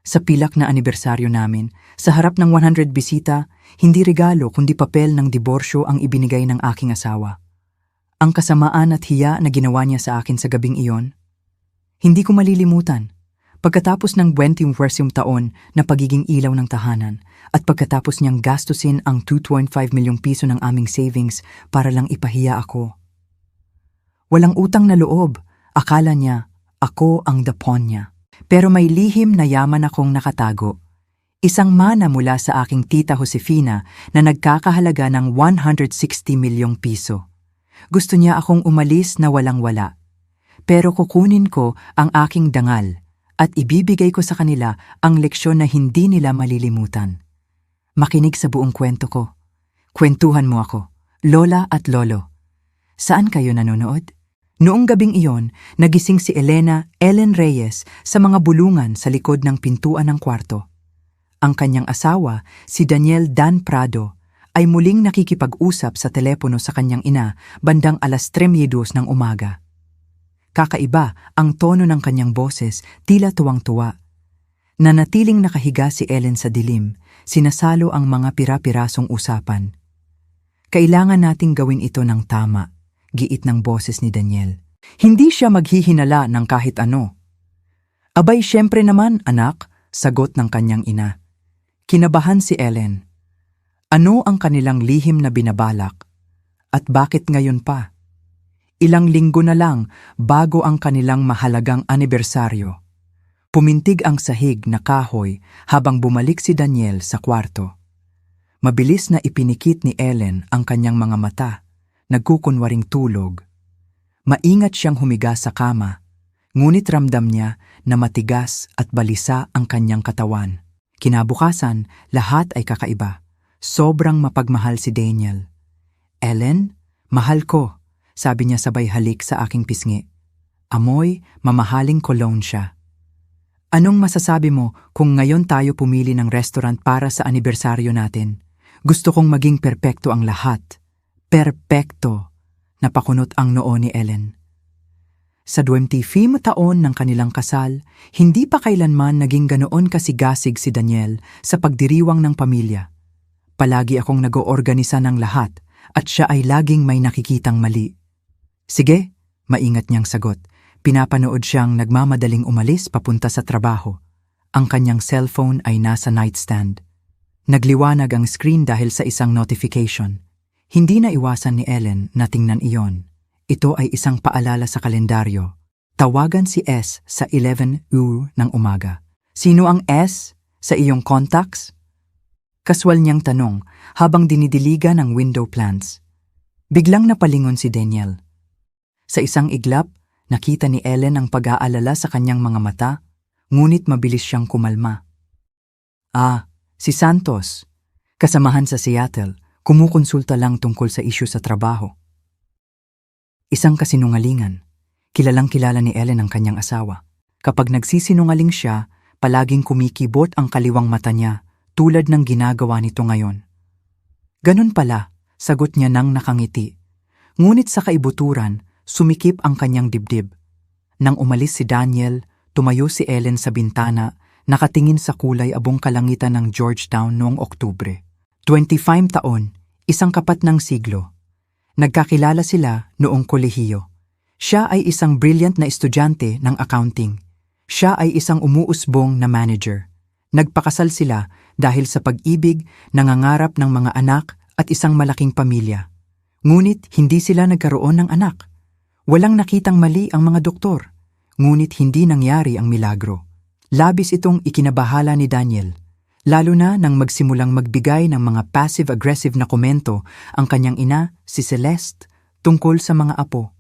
Sa pilak na anibersaryo namin, sa harap ng 100 bisita, hindi regalo kundi papel ng diborsyo ang ibinigay ng aking asawa. Ang kasamaan at hiya na ginawa niya sa akin sa gabing iyon, hindi ko malilimutan. Pagkatapos ng 20th taon na pagiging ilaw ng tahanan at pagkatapos niyang gastusin ang 2.5 milyong piso ng aming savings para lang ipahiya ako. Walang utang na loob, akala niya ako ang the pawn niya. Pero may lihim na yaman akong nakatago. Isang mana mula sa aking tita Josefina na nagkakahalaga ng 160 milyong piso. Gusto niya akong umalis na walang-wala. Pero kukunin ko ang aking dangal at ibibigay ko sa kanila ang leksyon na hindi nila malilimutan. Makinig sa buong kwento ko. Kwentuhan mo ako, lola at lolo. Saan kayo nanonood? Noong gabing iyon, nagising si Ellen Reyes sa mga bulungan sa likod ng pintuan ng kwarto. Ang kanyang asawa, si Daniel Dan Prado, ay muling nakikipag-usap sa telepono sa kanyang ina bandang 3:30 ng umaga. Kakaiba ang tono ng kanyang boses, tila tuwang-tuwa. Nanatiling nakahiga si Ellen sa dilim, sinasalo ang mga pira-pirasong usapan. Kailangan nating gawin ito ng tama, giit ng boses ni Daniel. Hindi siya maghihinala ng kahit ano. Abay, syempre naman, anak, sagot ng kanyang ina. Kinabahan si Ellen. Ano ang kanilang lihim na binabalak? At bakit ngayon pa? Ilang linggo na lang bago ang kanilang mahalagang anibersaryo. Pumintig ang sahig na kahoy habang bumalik si Daniel sa kwarto. Mabilis na ipinikit ni Ellen ang kanyang mga mata, nagkukunwaring tulog. Maingat siyang humiga sa kama, ngunit ramdam niya na matigas at balisa ang kanyang katawan. Kinabukasan, lahat ay kakaiba. Sobrang mapagmahal si Daniel. Ellen, mahal ko, sabi niya sabay halik sa aking pisngi. Amoy, mamahaling cologne siya. Anong masasabi mo kung ngayon tayo pumili ng restaurant para sa anibersaryo natin? Gusto kong maging perpekto ang lahat. Perpekto, napakunot ang noo ni Ellen. Sa 25 taon ng kanilang kasal, hindi pa kailanman naging ganoon kasigasig si Daniel sa pagdiriwang ng pamilya. Palagi akong nag-oorganisa ng lahat at siya ay laging may nakikitang mali. Sige, maingat niyang sagot. Pinapanood siyang nagmamadaling umalis papunta sa trabaho. Ang kanyang cellphone ay nasa nightstand. Nagliwanag ang screen dahil sa isang notification. Hindi na iwasan ni Ellen na tingnan iyon. Ito ay isang paalala sa kalendaryo. Tawagan si S sa 11 ng umaga. Sino ang S sa iyong contacts? Kaswal niyang tanong habang dinidiligan ang window plants. Biglang napalingon si Daniel. Sa isang iglap, nakita ni Ellen ang pag-aalala sa kanyang mga mata, ngunit mabilis siyang kumalma. Si Santos. Kasamahan sa Seattle, kumukonsulta lang tungkol sa isyu sa trabaho. Isang kasinungalingan. Kilalang-kilala ni Ellen ang kanyang asawa. Kapag nagsisinungaling siya, palaging kumikibot ang kaliwang mata niya, tulad ng ginagawa nito ngayon. Ganun pala, sagot niya nang nakangiti. Ngunit sa kaibuturan, sumikip ang kanyang dibdib. Nang umalis si Daniel, tumayo si Ellen sa bintana, nakatingin sa kulay abong kalangitan ng Georgetown noong Oktubre. 25 taon, isang kapat ng siglo. Nagkakilala sila noong kolehiyo. Siya ay isang brilliant na estudyante ng accounting. Siya ay isang umuusbong na manager. Nagpakasal sila dahil sa pag-ibig, nangangarap ng mga anak at isang malaking pamilya. Ngunit hindi sila nagkaroon ng anak. Walang nakitang mali ang mga doktor, ngunit hindi nangyari ang milagro. Labis itong ikinabahala ni Daniel, lalo na nang magsimulang magbigay ng mga passive-aggressive na komento ang kanyang ina, si Celeste, tungkol sa mga apo.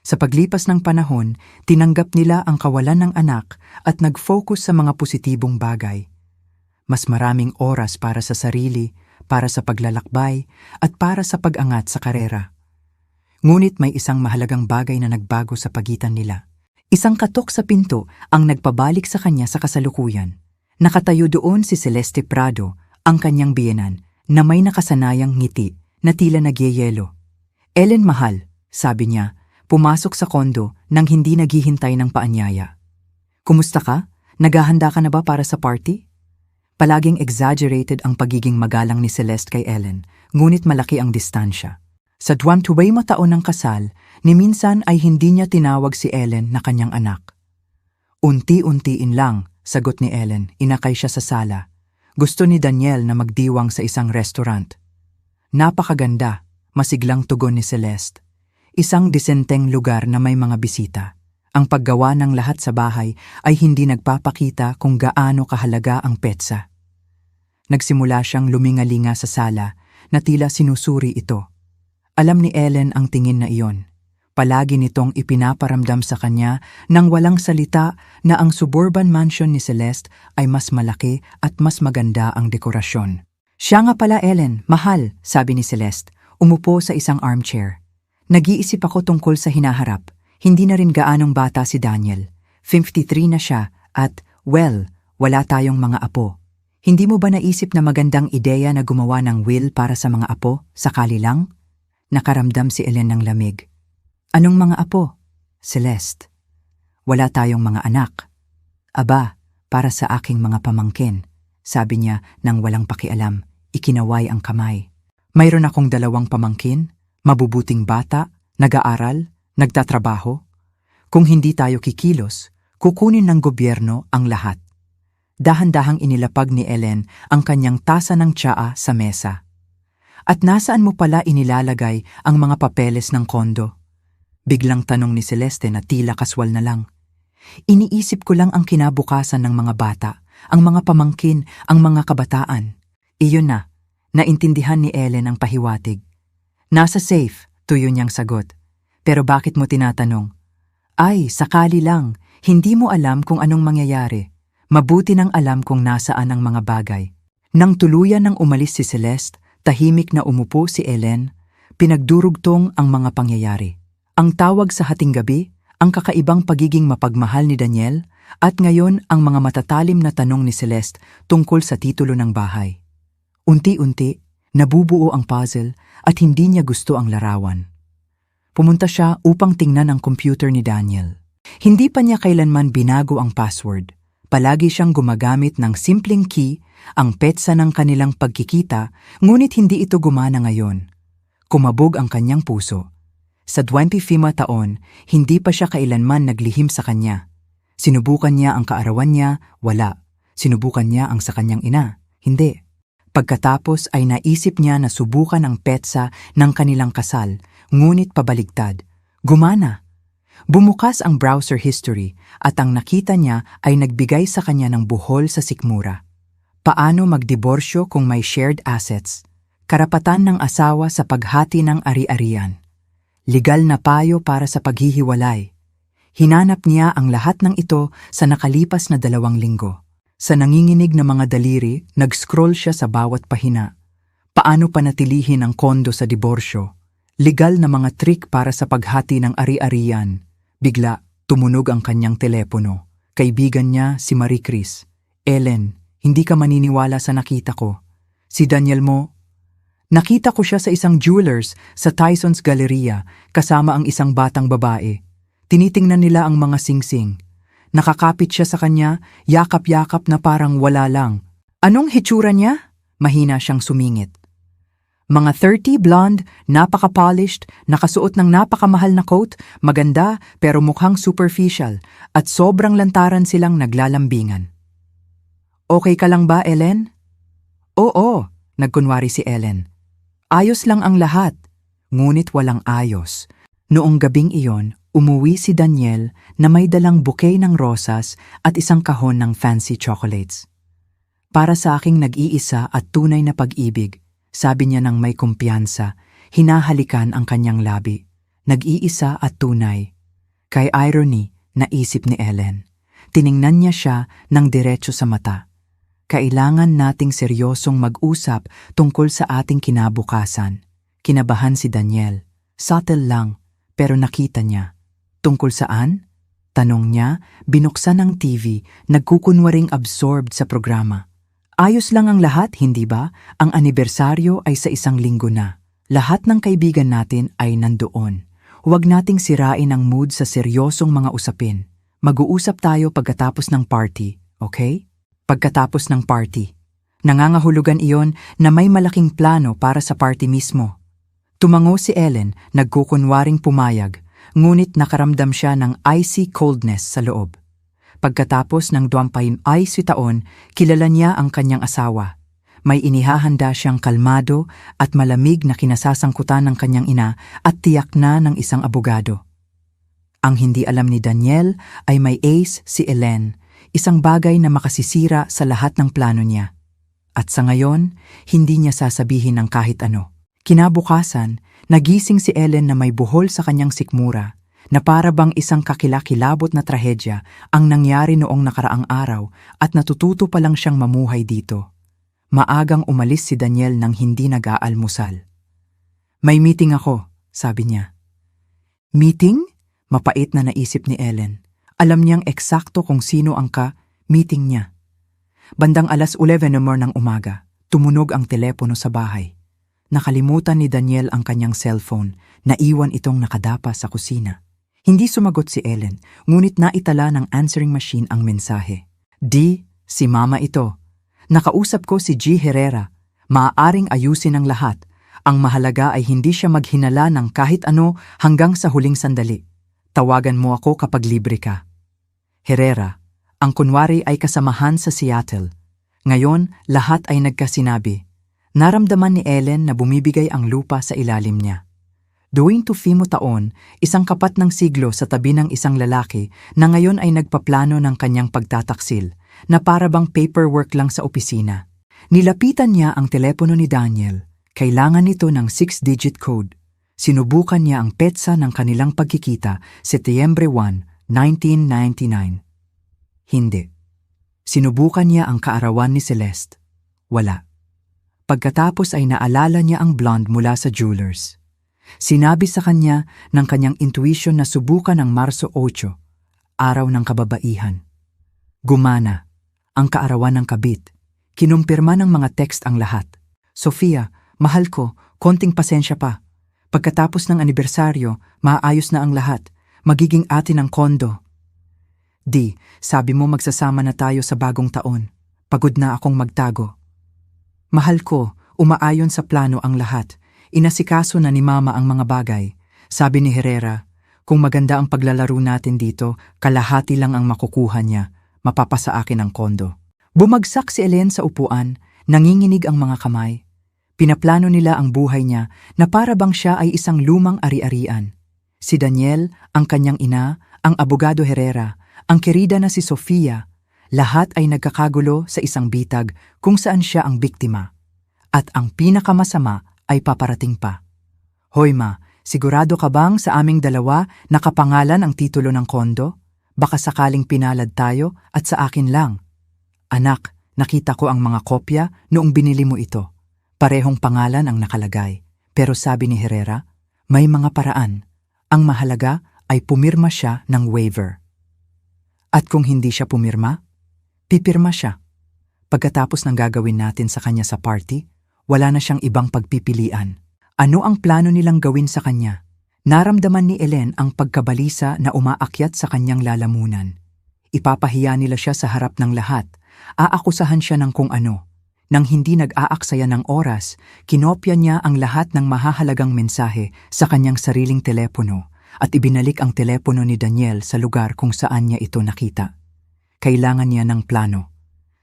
Sa paglipas ng panahon, tinanggap nila ang kawalan ng anak at nag-focus sa mga positibong bagay. Mas maraming oras para sa sarili, para sa paglalakbay, at para sa pag-angat sa karera. Ngunit may isang mahalagang bagay na nagbago sa pagitan nila. Isang katok sa pinto ang nagpabalik sa kanya sa kasalukuyan. Nakatayo doon si Celeste Prado, ang kanyang biyenan, na may nakasanayang ngiti na tila nagyeyelo. Ellen, mahal, sabi niya, pumasok sa kondo nang hindi naghihintay ng paanyaya. Kumusta ka? Naghahanda ka na ba para sa party? Palaging exaggerated ang pagiging magalang ni Celeste kay Ellen, ngunit malaki ang distansya. Sa 22 taon ng kasal, ni minsan ay hindi niya tinawag si Ellen na kanyang anak. Unti-untiin lang, sagot ni Ellen, inakay siya sa sala. Gusto ni Daniel na magdiwang sa isang restaurant. Napakaganda, masiglang tugon ni Celeste. Isang disenteng lugar na may mga bisita. Ang paggawa ng lahat sa bahay ay hindi nagpapakita kung gaano kahalaga ang petsa. Nagsimula siyang lumingalinga sa sala na tila sinusuri ito. Alam ni Ellen ang tingin na iyon. Palagi nitong ipinaparamdam sa kanya nang walang salita na ang suburban mansion ni Celeste ay mas malaki at mas maganda ang dekorasyon. Siya nga pala Ellen, mahal, sabi ni Celeste, umupo sa isang armchair. Nag-iisip ako tungkol sa hinaharap. Hindi na rin gaanong bata si Daniel. 53 na siya at, well, wala tayong mga apo. Hindi mo ba naisip na magandang ideya na gumawa ng will para sa mga apo, sakali lang? Nakaramdam si Ellen ng lamig. Anong mga apo? Celeste. Wala tayong mga anak. Aba, para sa aking mga pamangkin, sabi niya nang walang pakialam, ikinaway ang kamay. Mayroon akong 2 pamangkin, mabubuting bata, nag-aaral, nagtatrabaho. Kung hindi tayo kikilos, kukunin ng gobyerno ang lahat. Dahan-dahang inilapag ni Ellen ang kanyang tasa ng tsaa sa mesa. At nasaan mo pala inilalagay ang mga papeles ng kondo? Biglang tanong ni Celeste na tila kaswal na lang. Iniisip ko lang ang kinabukasan ng mga bata, ang mga pamangkin, ang mga kabataan. Iyon na, naintindihan ni Ellen ang pahiwatig. Nasa safe, tuyo niyang sagot. Pero bakit mo tinatanong? Ay, sakali lang, hindi mo alam kung anong mangyayari. Mabuti nang alam kung nasaan ang mga bagay. Nang tuluyan nang umalis si Celeste, tahimik na umupo si Ellen, pinagdurugtong ang mga pangyayari. Ang tawag sa hating gabi, ang kakaibang pagiging mapagmahal ni Daniel, at ngayon ang mga matatalim na tanong ni Celeste tungkol sa titulo ng bahay. Unti-unti, nabubuo ang puzzle at hindi niya gusto ang larawan. Pumunta siya upang tingnan ang computer ni Daniel. Hindi pa niya kailanman binago ang password. Palagi siyang gumagamit ng simpleng key, ang petsa ng kanilang pagkikita, ngunit hindi ito gumana ngayon. Kumabog ang kanyang puso. Sa 25 taon, hindi pa siya kailanman naglihim sa kanya. Sinubukan niya ang kaarawan niya, wala. Sinubukan niya ang sa kanyang ina, hindi. Pagkatapos ay naisip niya na subukan ang petsa ng kanilang kasal, ngunit pabaligtad. Gumana. Bumukas ang browser history at ang nakita niya ay nagbigay sa kanya ng buhol sa sikmura. Paano magdiborsyo kung may shared assets? Karapatan ng asawa sa paghati ng ari-arian. Legal na payo para sa paghihiwalay. Hinanap niya ang lahat ng ito sa nakalipas na 2 linggo. Sa nanginginig na mga daliri, nag-scroll siya sa bawat pahina. Paano panatilihin ang kondo sa diborsyo? Legal na mga trick para sa paghati ng ari-arian. Bigla, tumunog ang kanyang telepono. Kaibigan niya si Marie Chris. Ellen, hindi ka maniniwala sa nakita ko. Si Daniel mo. Nakita ko siya sa isang jewelers sa Tyson's Galleria kasama ang isang batang babae. Tinitingnan nila ang mga singsing. Nakakapit siya sa kanya, yakap-yakap na parang wala lang. Anong hitsura niya? Mahina siyang sumingit. Mga 30, blonde, napaka-polished, nakasuot ng napakamahal na coat, maganda pero mukhang superficial, at sobrang lantaran silang naglalambingan. Okay ka lang ba, Ellen? Oo, nagkunwari si Ellen. Ayos lang ang lahat, ngunit walang ayos. Noong gabing iyon, umuwi si Daniel na may dalang bouquet ng rosas at isang kahon ng fancy chocolates. Para sa aking nag-iisa at tunay na pag-ibig, sabi niya ng may kumpiyansa, hinahalikan ang kanyang labi. Nag-iisa at tunay. Kay irony, naisip ni Ellen. Tiningnan niya siya ng diretso sa mata. Kailangan nating seryosong mag-usap tungkol sa ating kinabukasan. Kinabahan si Daniel. Subtle lang, pero nakita niya. Tungkol saan? Tanong niya, binuksan ang TV, nagkukunwaring absorbed sa programa. Ayos lang ang lahat, hindi ba? Ang anibersaryo ay sa 1 linggo na. Lahat ng kaibigan natin ay nandoon. Huwag nating sirain ang mood sa seryosong mga usapin. Mag-uusap tayo pagkatapos ng party, okay? Pagkatapos ng party. Nangangahulugan iyon na may malaking plano para sa party mismo. Tumango si Ellen, nagkukunwaring pumayag, ngunit nakaramdam siya ng icy coldness sa loob. Pagkatapos ng 20 taon, kilala niya ang kanyang asawa. May inihahanda siyang kalmado at malamig na kinasasangkutan ng kanyang ina at tiyak na ng isang abogado. Ang hindi alam ni Daniel ay may ace si Ellen, isang bagay na makasisira sa lahat ng plano niya. At sa ngayon, hindi niya sasabihin ng kahit ano. Kinabukasan, nagising si Ellen na may buhol sa kanyang sikmura, na para bang isang kakilakilabot na trahedya ang nangyari noong nakaraang araw at natututo pa lang siyang mamuhay dito. Maagang umalis si Daniel nang hindi nag-aalmusal. "May meeting ako," sabi niya. "Meeting?" Mapait na naisip ni Ellen. Alam niyang eksakto kung sino ang meeting niya. Bandang 11:11 ng umaga, tumunog ang telepono sa bahay. Nakalimutan ni Daniel ang kanyang cellphone, naiwan itong nakadapa sa kusina. Hindi sumagot si Ellen, ngunit naitala ng answering machine ang mensahe. Si Mama ito. Nakausap ko si G. Herrera. Maaaring ayusin ang lahat. Ang mahalaga ay hindi siya maghinala ng kahit ano hanggang sa huling sandali. Tawagan mo ako kapag libre ka. Herrera, ang kunwari ay kasamahan sa Seattle. Ngayon, lahat ay nagkasinabi. Naramdaman ni Ellen na bumibigay ang lupa sa ilalim niya. 20 taon, isang kapat ng siglo sa tabi ng isang lalaki na ngayon ay nagpaplano ng kanyang pagtataksil, na para bang paperwork lang sa opisina. Nilapitan niya ang telepono ni Daniel. Kailangan nito ng 6-digit code. Sinubukan niya ang petsa ng kanilang pagkikita, Setyembre 1, 1999. Hindi. Sinubukan niya ang kaarawan ni Celeste. Wala. Pagkatapos ay naalala niya ang blonde mula sa jewelers. Sinabi sa kanya ng kanyang intuition na subukan ang Marso 8, araw ng kababaihan. Gumana. Ang kaarawan ng kabit. Kinumpirma ng mga text ang lahat. "Sofia, mahal ko, konting pasensya pa. Pagkatapos ng anibersaryo, maayos na ang lahat. Magiging atin ang kondo." Sabi mo magsasama na tayo sa bagong taon. Pagod na akong magtago. "Mahal ko, umaayon sa plano ang lahat. Inasikaso na ni Mama ang mga bagay." Sabi ni Herrera, "Kung maganda ang paglalaro natin dito, kalahati lang ang makukuha niya. Mapapasa akin ang kondo." Bumagsak si Ellen sa upuan, nanginginig ang mga kamay. Pinaplano nila ang buhay niya na para bang siya ay isang lumang ari-arian. Si Daniel, ang kanyang ina, ang abogado Herrera, ang kerida na si Sofia, lahat ay nagkakagulo sa isang bitag kung saan siya ang biktima. At ang pinakamasama ay paparating pa. "Hoy Ma, sigurado ka bang sa aming dalawa nakapangalan ang titulo ng kondo? Baka sakaling pinalad tayo at sa akin lang." "Anak, nakita ko ang mga kopya noong binili mo ito. Parehong pangalan ang nakalagay. Pero sabi ni Herrera, may mga paraan. Ang mahalaga ay pumirma siya ng waiver." At kung hindi siya pumirma, pipirma siya. Pagkatapos ng gagawin natin sa kanya sa party, wala na siyang ibang pagpipilian. Ano ang plano nilang gawin sa kanya? Naramdaman ni Ellen ang pagkabalisa na umaakyat sa kanyang lalamunan. Ipapahiya nila siya sa harap ng lahat. Aakusahan siya ng kung ano. Nang hindi nag-aaksaya ng oras, kinopya niya ang lahat ng mahahalagang mensahe sa kanyang sariling telepono at ibinalik ang telepono ni Daniel sa lugar kung saan niya ito nakita. Kailangan niya ng plano.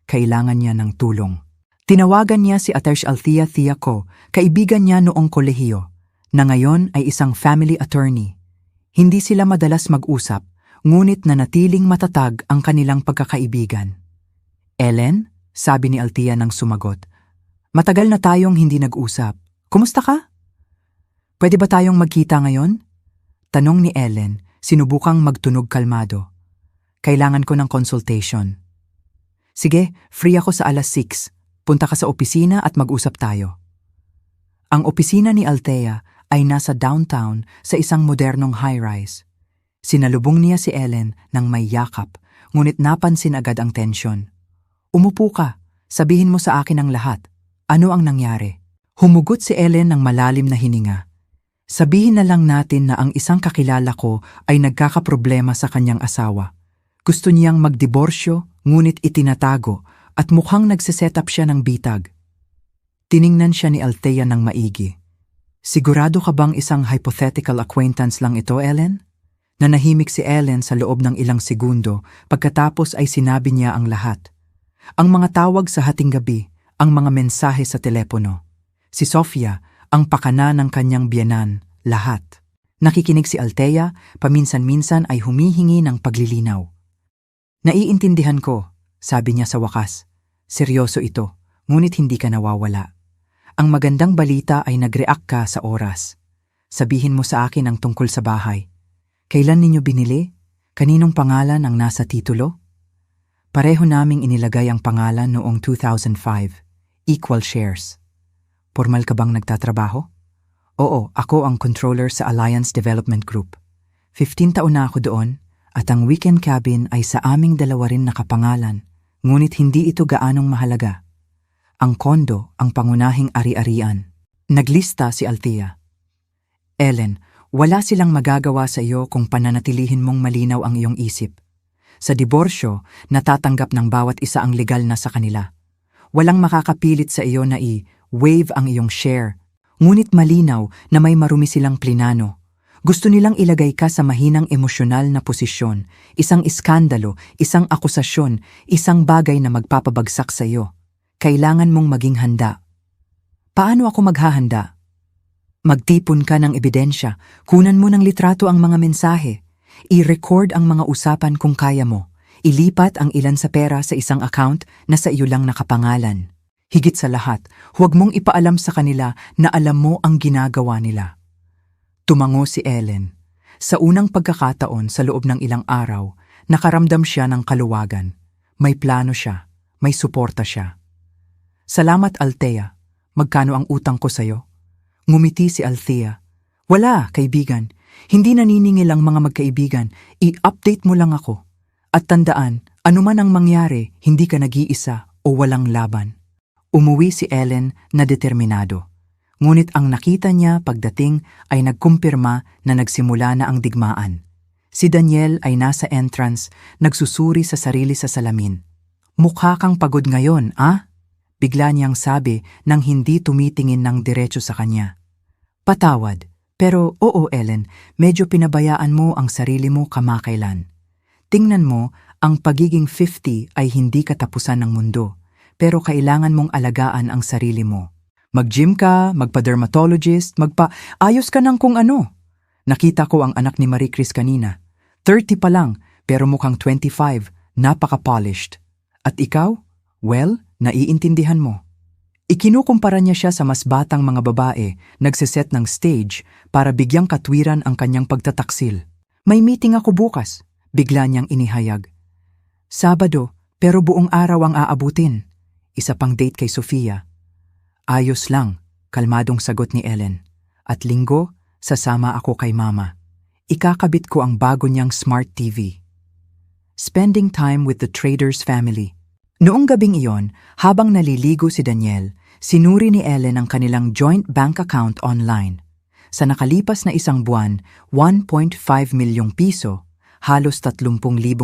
Kailangan niya ng tulong. Tinawagan niya si Atersh Althea Thiaco, kaibigan niya noong kolehiyo, na ngayon ay isang family attorney. Hindi sila madalas mag-usap, ngunit nanatiling matatag ang kanilang pagkakaibigan. "Ellen?" sabi ni Althea nang sumagot. "Matagal na tayong hindi nag-usap. Kumusta ka? Pwede ba tayong magkita ngayon?" Tanong ni Ellen, sinubukang magtunog kalmado. "Kailangan ko ng consultation." "Sige, free ako sa 6:00. Punta ka sa opisina at mag-usap tayo." Ang opisina ni Althea ay nasa downtown sa isang modernong high-rise. Sinalubong niya si Ellen ng may yakap, ngunit napansin agad ang tensyon. "Umupo ka, sabihin mo sa akin ang lahat. Ano ang nangyari?" Humugot si Ellen ng malalim na hininga. "Sabihin na lang natin na ang isang kakilala ko ay nagkakaproblema sa kanyang asawa. Gusto niyang magdiborsyo ngunit itinatago at mukhang nagsiset up siya ng bitag. Tiningnan siya ni Althea ng maigi. Sigurado ka bang isang hypothetical acquaintance lang ito, Ellen? Nanahimik si Ellen sa loob ng ilang segundo pagkatapos ay sinabi niya ang lahat. Ang mga tawag sa hating gabi, ang mga mensahe sa telepono. Si Sofia, ang pakana ng kanyang biyenan, lahat. Nakikinig si Althea, paminsan-minsan ay humihingi ng paglilinaw. Naiintindihan ko, sabi niya sa wakas. Seryoso ito, ngunit hindi ka nawawala. Ang magandang balita ay nag-react ka sa oras. Sabihin mo sa akin ang tungkol sa bahay. Kailan ninyo binili? Kaninong pangalan ang nasa titulo? Pareho naming inilagay ang pangalan noong 2005. Equal shares. Formal ka bang nagtatrabaho? Oo, ako ang controller sa Alliance Development Group. 15 taon na ako doon at ang weekend cabin ay sa aming dalawa rin nakapangalan, ngunit hindi ito gaanong mahalaga. Ang kondo ang pangunahing ari-arian. Naglista si Althea. Ellen, wala silang magagawa sa iyo kung pananatilihin mong malinaw ang iyong isip. Sa diborsyo, natatanggap ng bawat isa ang legal na sa kanila. Walang makakapilit sa iyo na i-waive ang iyong share. Ngunit malinaw na may marumi silang plinano. Gusto nilang ilagay ka sa mahinang emosyonal na posisyon, isang iskandalo, isang akusasyon, isang bagay na magpapabagsak sa iyo. Kailangan mong maging handa. Paano ako maghahanda? Magtipon ka ng ebidensya, kunan mo ng litrato ang mga mensahe, i-record ang mga usapan kung kaya mo, ilipat ang ilan sa pera sa isang account na sa iyo lang nakapangalan. Higit sa lahat, huwag mong ipaalam sa kanila na alam mo ang ginagawa nila. Tumango si Ellen. Sa unang pagkakataon sa loob ng ilang araw, nakaramdam siya ng kaluwagan. May plano siya, may suporta siya. Salamat, Althea. Magkano ang utang ko sa'yo? Ngumiti si Althea. Wala, kaibigan. Hindi naniningil ang mga magkaibigan. I-update mo lang ako. At tandaan, anuman ang mangyari, hindi ka nag-iisa o walang laban. Umuwi si Ellen na determinado. Ngunit ang nakita niya pagdating ay nagkumpirma na nagsimula na ang digmaan. Si Daniel ay nasa entrance, nagsusuri sa sarili sa salamin. Mukha kang pagod ngayon, ah? Bigla niyang sabi nang hindi tumitingin ng diretso sa kanya. Patawad, pero oo Ellen, medyo pinabayaan mo ang sarili mo kamakailan. Tingnan mo, ang pagiging 50 ay hindi katapusan ng mundo. Pero kailangan mong alagaan ang sarili mo. Mag-gym ka, magpa-dermatologist, ayos ka ng kung ano. Nakita ko ang anak ni Marie Chris kanina. 30 pa lang, pero mukhang 25, napaka-polished. At ikaw? Well, naiintindihan mo. Ikinukumpara niya siya sa mas batang mga babae, nagsiset ng stage para bigyang katwiran ang kanyang pagtataksil. May meeting ako bukas, bigla niyang inihayag. Sabado, pero buong araw ang aabutin. Isa pang date kay Sofia. Ayos lang, kalmadong sagot ni Ellen. At linggo, sasama ako kay mama. Ikakabit ko ang bago niyang smart TV. Spending time with the trader's family. Noong gabing iyon, habang naliligo si Daniel, sinuri ni Ellen ang kanilang joint bank account online. Sa nakalipas na isang buwan, 1.5 milyong piso, halos 30,000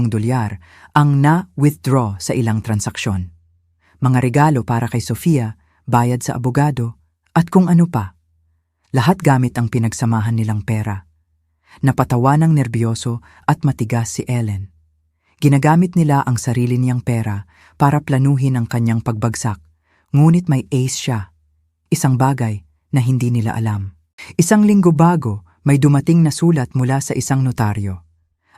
dolyar, ang na-withdraw sa ilang transaksyon. Mga regalo para kay Sofia, bayad sa abogado, at kung ano pa. Lahat gamit ang pinagsamahan nilang pera. Napatawa ng nerbiyoso at matigas si Ellen. Ginagamit nila ang sarili niyang pera para planuhin ang kanyang pagbagsak, ngunit may ace siya. Isang bagay na hindi nila alam. Isang linggo bago, may dumating na sulat mula sa isang notaryo.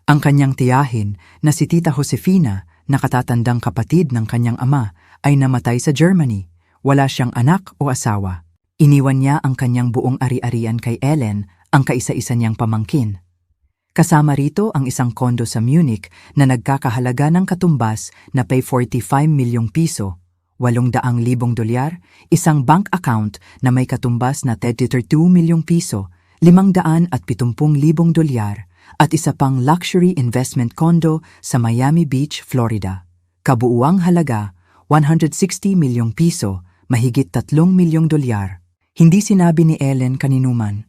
Ang kanyang tiyahin na si Tita Josefina, nakatatandang kapatid ng kanyang ama, ay namatay sa Germany. Wala siyang anak o asawa. Iniwan niya ang kanyang buong ari-arian kay Ellen, ang kaisa-isa niyang pamangkin. Kasama rito ang isang kondo sa Munich na nagkakahalaga ng katumbas na pay 45 milyong piso, 800,000 dolyar, isang bank account na may katumbas na 32 milyong piso, 570,000 dolyar, at isa pang luxury investment condo sa Miami Beach, Florida. Kabuuang halaga, 160 milyong piso, mahigit 3 milyong dolyar. Hindi sinabi ni Ellen kaninuman.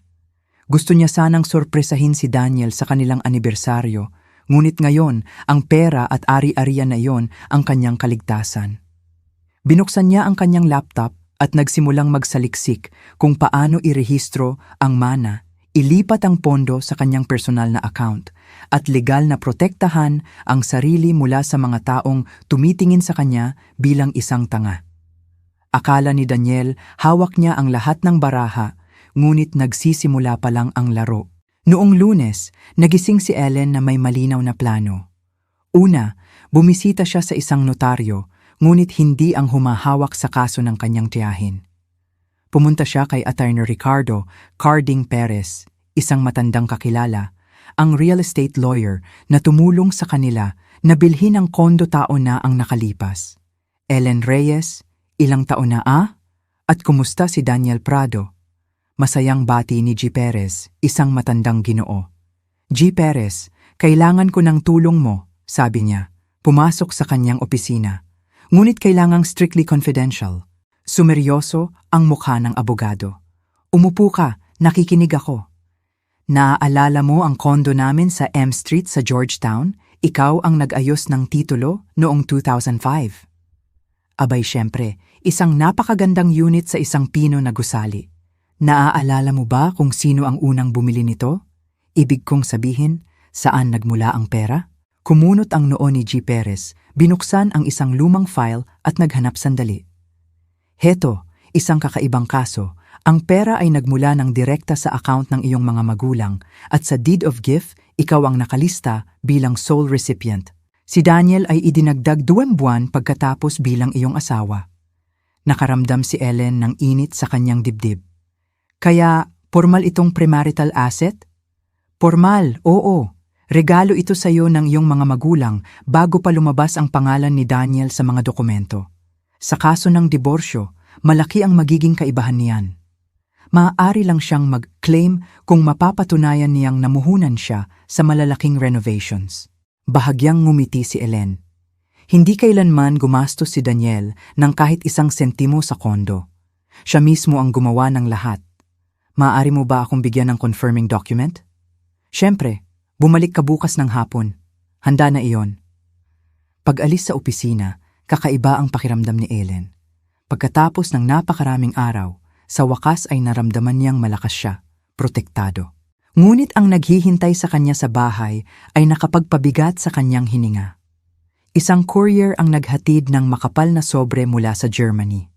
Gusto niya sanang sorpresahin si Daniel sa kanilang anibersaryo, Ngunit ngayon, ang pera at ari-arian na iyon ang kanyang kaligtasan. Binuksan niya ang kanyang laptop at nagsimulang magsaliksik kung paano irehistro ang mana, ilipat ang pondo sa kanyang personal na account, at legal na protektahan ang sarili mula sa mga taong tumitingin sa kanya bilang isang tanga. Akala ni Daniel hawak niya ang lahat ng baraha, ngunit nagsisimula pa lang ang laro. Noong Lunes, nagising si Ellen na may malinaw na plano. Una, bumisita siya sa isang notaryo, ngunit hindi ang humahawak sa kaso ng kanyang tiyahin. Pumunta siya kay Attorney Ricardo Carding Perez, isang matandang kakilala, ang real estate lawyer na tumulong sa kanila na bilhin ang kondo taon na ang nakalipas. Ellen Reyes, ilang taon na At kumusta si Daniel Prado? Masayang bati ni G. Perez, isang matandang Ginoo. G. Perez, kailangan ko ng tulong mo, sabi niya. Pumasok sa kanyang opisina. Ngunit kailangang strictly confidential. Sumeryoso ang mukha ng abogado. Umupo ka, nakikinig ako. Naaalala mo ang kondo namin sa M Street sa Georgetown? Ikaw ang nag-ayos ng titulo noong 2005. Abay syempre, isang napakagandang unit sa isang pino na gusali. Naaalala mo ba kung sino ang unang bumili nito? Ibig kong sabihin, saan nagmula ang pera? Kumunot ang noo ni G. Perez, binuksan ang isang lumang file at naghanap sandali. Heto, isang kakaibang kaso. Ang pera ay nagmula ng direkta sa account ng iyong mga magulang at sa deed of gift, ikaw ang nakalista bilang sole recipient. Si Daniel ay idinagdag 2 buwan pagkatapos bilang iyong asawa. Nakaramdam si Ellen ng init sa kanyang dibdib. Kaya, formal itong premarital asset? Formal, oo. Regalo ito sa iyo ng iyong mga magulang bago pa lumabas ang pangalan ni Daniel sa mga dokumento. Sa kaso ng diborsyo, malaki ang magiging kaibahan niyan. Maaari lang siyang mag-claim kung mapapatunayan niyang namuhunan siya sa malalaking renovations. Bahagyang ngumiti si Ellen. Hindi kailanman gumastos si Daniel ng kahit 1 sentimo sa kondo. Siya mismo ang gumawa ng lahat. Maaari mo ba akong bigyan ng confirming document? Siyempre, bumalik ka bukas ng hapon. Handa na iyon. Pag-alis sa opisina, kakaiba ang pakiramdam ni Ellen. Pagkatapos ng napakaraming araw, sa wakas ay naramdaman niyang malakas siya, protektado. Ngunit ang naghihintay sa kanya sa bahay ay nakapagpabigat sa kanyang hininga. Isang courier ang naghatid ng makapal na sobre mula sa Germany.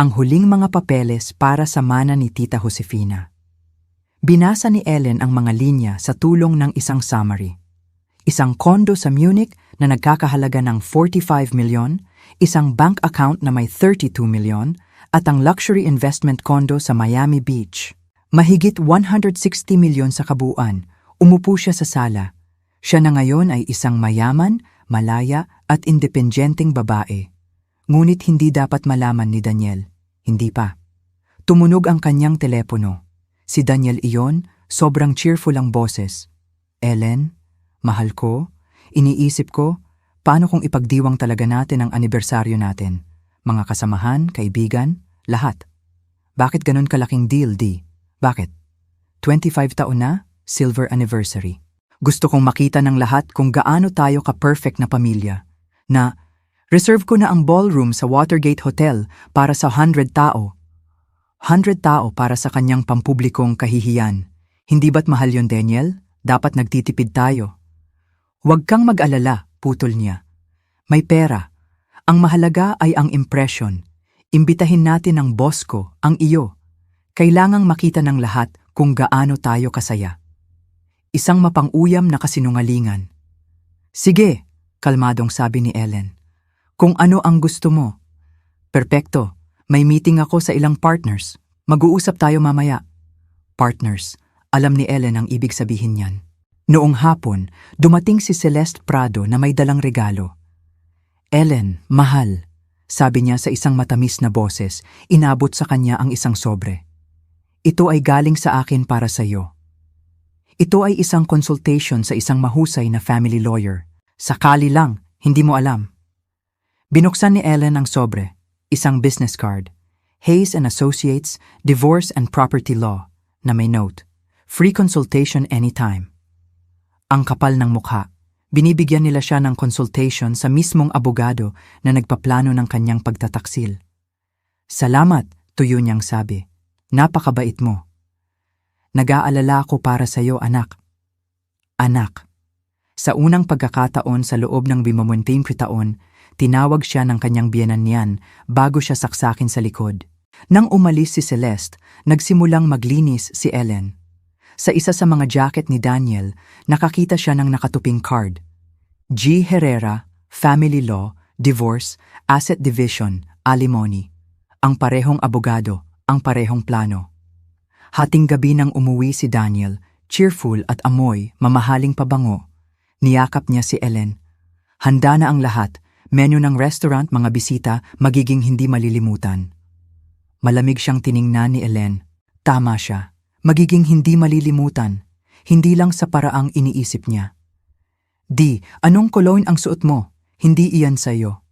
Ang huling mga papeles para sa mana ni Tita Josefina. Binasa ni Ellen ang mga linya sa tulong ng isang summary. Isang kondo sa Munich na nagkakahalaga ng 45 milyon, isang bank account na may 32 milyon, at ang luxury investment condo sa Miami Beach. Mahigit 160 milyon sa kabuuan. Umupo siya sa sala. Siya na ngayon ay isang mayaman, malaya at independenteng babae. Ngunit hindi dapat malaman ni Daniel. Hindi pa. Tumunog ang kanyang telepono. Si Daniel iyon, sobrang cheerful ang boses. Ellen, mahal ko, iniisip ko, paano kung ipagdiwang talaga natin ang anibersaryo natin? Mga kasamahan, kaibigan, lahat. Bakit ganun kalaking deal, Di? Bakit? 25 taon na, silver anniversary. Gusto kong makita ng lahat kung gaano tayo ka-perfect na pamilya. Na, reserve ko na ang ballroom sa Watergate Hotel para sa 100 tao. 100 tao para sa kanyang pampublikong kahihiyan. Hindi ba't mahal yon, Daniel? Dapat nagtitipid tayo. Huwag kang mag-alala, putol niya. May pera. Ang mahalaga ay ang impression. Imbitahin natin ang boss ko, ang iyo. Kailangang makita ng lahat kung gaano tayo kasaya. Isang mapang-uyam na kasinungalingan. Sige, kalmadong sabi ni Ellen. Kung ano ang gusto mo. Perpekto. May meeting ako sa ilang partners. Mag-uusap tayo mamaya. Partners. Alam ni Ellen ang ibig sabihin niyan. Noong hapon, dumating si Celeste Prado na may dalang regalo. Ellen, mahal, sabi niya sa isang matamis na boses, inabot sa kanya ang isang sobre. Ito ay galing sa akin para sa iyo. Ito ay isang consultation sa isang mahusay na family lawyer. Sakali lang, hindi mo alam. Binuksan ni Ellen ang sobre. Isang business card, Hayes and Associates, Divorce and Property Law, na may note, free consultation anytime. Ang kapal ng mukha. Binibigyan nila siya ng consultation sa mismong abogado na nagpaplano ng kanyang pagtataksil. Salamat, tuyo niyang sabi. Napakabait mo. Nag-aalala ako para sa iyo, anak. Anak. Sa unang pagkakataon sa loob ng 50 taon, tinawag siya ng kanyang biyenan niyan bago siya saksakin sa likod. Nang umalis si Celeste, nagsimulang maglinis si Ellen. Sa isa sa mga jacket ni Daniel, nakakita siya ng nakatuping card. G. Herrera, Family Law, Divorce, Asset Division, Alimony. Ang parehong abogado, ang parehong plano. Hating gabi nang umuwi si Daniel, cheerful at amoy, mamahaling pabango. Niyakap niya si Ellen. Handa na ang lahat, menu ng restaurant, mga bisita, magiging hindi malilimutan. Malamig siyang tiningnan ni Ellen. Tama siya. Magiging hindi malilimutan, hindi lang sa paraang iniisip niya. Di, anong cologne ang suot mo? Hindi iyan sa'yo.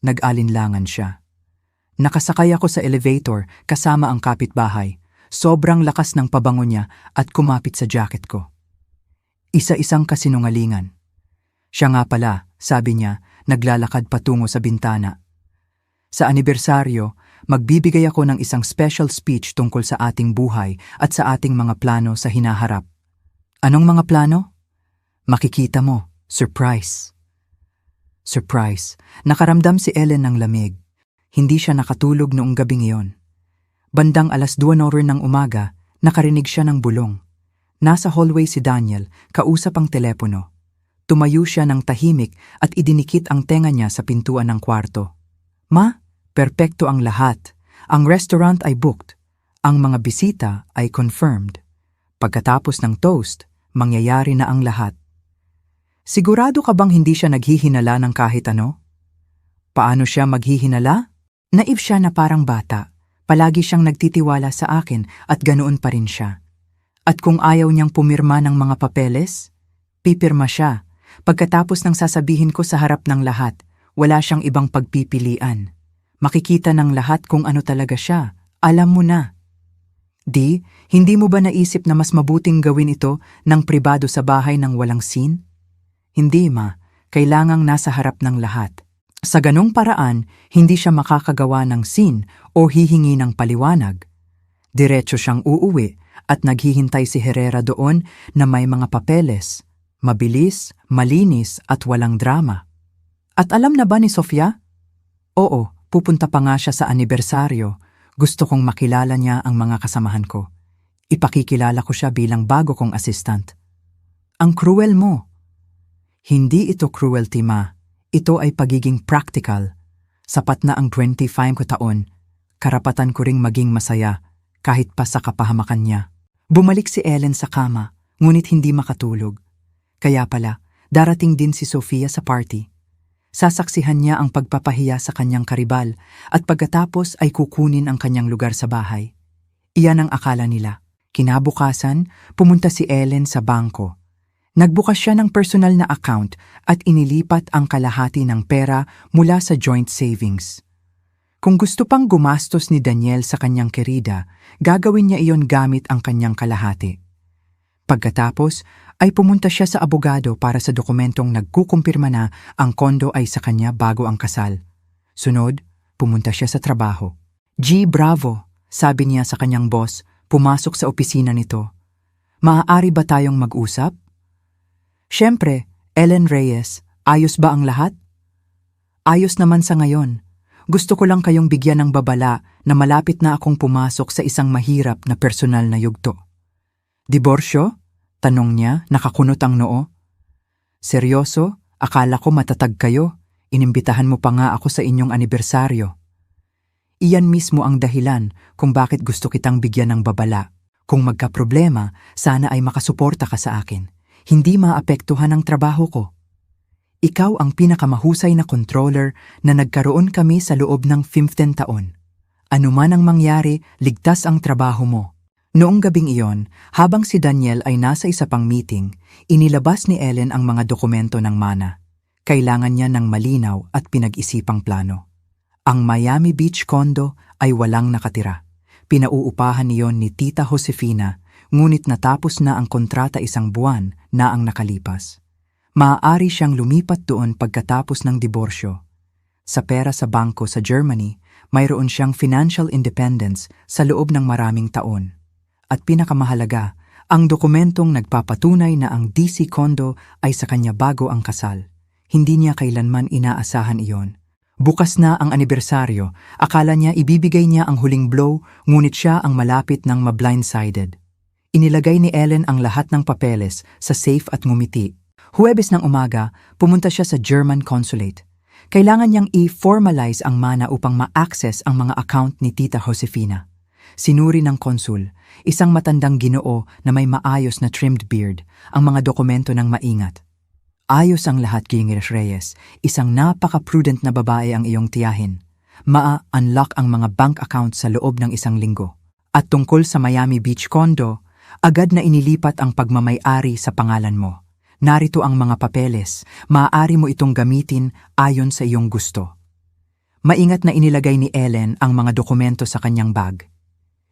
Nag-alinlangan siya. Nakasakay ako sa elevator kasama ang kapitbahay. Sobrang lakas ng pabango niya at kumapit sa jacket ko. Isa-isang kasinungalingan. Siya nga pala, sabi niya, naglalakad patungo sa bintana. Sa anibersaryo, magbibigay ako ng isang special speech tungkol sa ating buhay at sa ating mga plano sa hinaharap. Anong mga plano? Makikita mo, surprise. Surprise. Nakaramdam si Ellen ng lamig. Hindi siya nakatulog noong gabing iyon. Bandang 2:00 ng umaga, nakarinig siya ng bulong. Nasa hallway si Daniel, kausap ang telepono. Tumayo siya ng tahimik at idinikit ang tenga niya sa pintuan ng kwarto. Ma? Perpekto ang lahat. Ang restaurant ay booked. Ang mga bisita ay confirmed. Pagkatapos ng toast, mangyayari na ang lahat. Sigurado ka bang hindi siya naghihinala ng kahit ano? Paano siya maghihinala? Naive siya na parang bata. Palagi siyang nagtitiwala sa akin at ganoon pa rin siya. At kung ayaw niyang pumirma ng mga papeles, pipirma siya. Pagkatapos ng sasabihin ko sa harap ng lahat, wala siyang ibang pagpipilian. Makikita ng lahat kung ano talaga siya. Alam mo na. Di, hindi mo ba naisip na mas mabuting gawin ito ng pribado sa bahay ng walang scene? Hindi, ma. Kailangang nasa harap ng lahat. Sa ganong paraan, hindi siya makakagawa ng scene o hihingi ng paliwanag. Diretso siyang uuwi at naghihintay si Herrera doon na may mga papeles. Mabilis, malinis at walang drama. At alam na ba ni Sofia? Oo. Pupunta pa nga siya sa anibersaryo. Gusto kong makilala niya ang mga kasamahan ko. Ipakikilala ko siya bilang bago kong assistant. Ang cruel mo. Hindi ito cruelty, ma. Ito ay pagiging practical. Sapat na ang 25 ko taon. Karapatan ko ring maging masaya kahit pa sa kapahamakan niya. Bumalik si Ellen sa kama, ngunit hindi makatulog. Kaya pala, darating din si Sofia sa party. Sasaksihan niya ang pagpapahiya sa kanyang karibal at pagkatapos ay kukunin ang kanyang lugar sa bahay. Iyan ang akala nila. Kinabukasan, pumunta si Ellen sa bangko. Nagbukas siya ng personal na account at inilipat ang kalahati ng pera mula sa joint savings. Kung gusto pang gumastos ni Daniel sa kanyang kerida, gagawin niya iyon gamit ang kanyang kalahati. Pagkatapos, ay pumunta siya sa abogado para sa dokumentong nagkukumpirma na ang kondo ay sa kanya bago ang kasal. Sunod, pumunta siya sa trabaho. G. Bravo, sabi niya sa kanyang boss, pumasok sa opisina nito. Maaari ba tayong mag-usap? Siyempre, Ellen Reyes, ayos ba ang lahat? Ayos naman sa ngayon. Gusto ko lang kayong bigyan ng babala na malapit na akong pumasok sa isang mahirap na personal na yugto. Diborsyo? Tanong niya, nakakunot ang noo. Seryoso? Akala ko matatag kayo. Inimbitahan mo pa nga ako sa inyong anibersaryo. Iyan mismo ang dahilan kung bakit gusto kitang bigyan ng babala. Kung magkaproblema, sana ay makasuporta ka sa akin. Hindi maapektuhan ang trabaho ko. Ikaw ang pinakamahusay na controller na nagkaroon kami sa loob ng 15 taon. Ano man ang mangyari, ligtas ang trabaho mo. Noong gabing iyon, habang si Daniel ay nasa isa pang meeting, inilabas ni Ellen ang mga dokumento ng mana. Kailangan niya ng malinaw at pinag-isipang plano. Ang Miami Beach condo ay walang nakatira. Pinauupahan niyon ni Tita Josefina, ngunit natapos na ang kontrata 1 buwan na ang nakalipas. Maaari siyang lumipat doon pagkatapos ng diborsyo. Sa pera sa bangko sa Germany, mayroon siyang financial independence sa loob ng maraming taon. At pinakamahalaga, ang dokumentong nagpapatunay na ang DC condo ay sa kanya bago ang kasal. Hindi niya kailanman inaasahan iyon. Bukas na ang anibersaryo, akala niya ibibigay niya ang huling blow, ngunit siya ang malapit ng ma-blindsided. Inilagay ni Ellen ang lahat ng papeles sa safe at ngumiti. Huwebes ng umaga, pumunta siya sa German consulate. Kailangan niyang i-formalize ang mana upang ma-access ang mga account ni Tita Josefina. Sinuri ng konsul, isang matandang Ginoo na may maayos na trimmed beard, ang mga dokumento ng maingat. Ayos ang lahat, King Reyes. Isang napaka-prudent na babae ang iyong tiyahin. Ma-unlock ang mga bank accounts sa loob ng 1 linggo. At tungkol sa Miami Beach condo, agad na inilipat ang pagmamay-ari sa pangalan mo. Narito ang mga papeles, maaari mo itong gamitin ayon sa iyong gusto. Maingat na inilagay ni Ellen ang mga dokumento sa kanyang bag.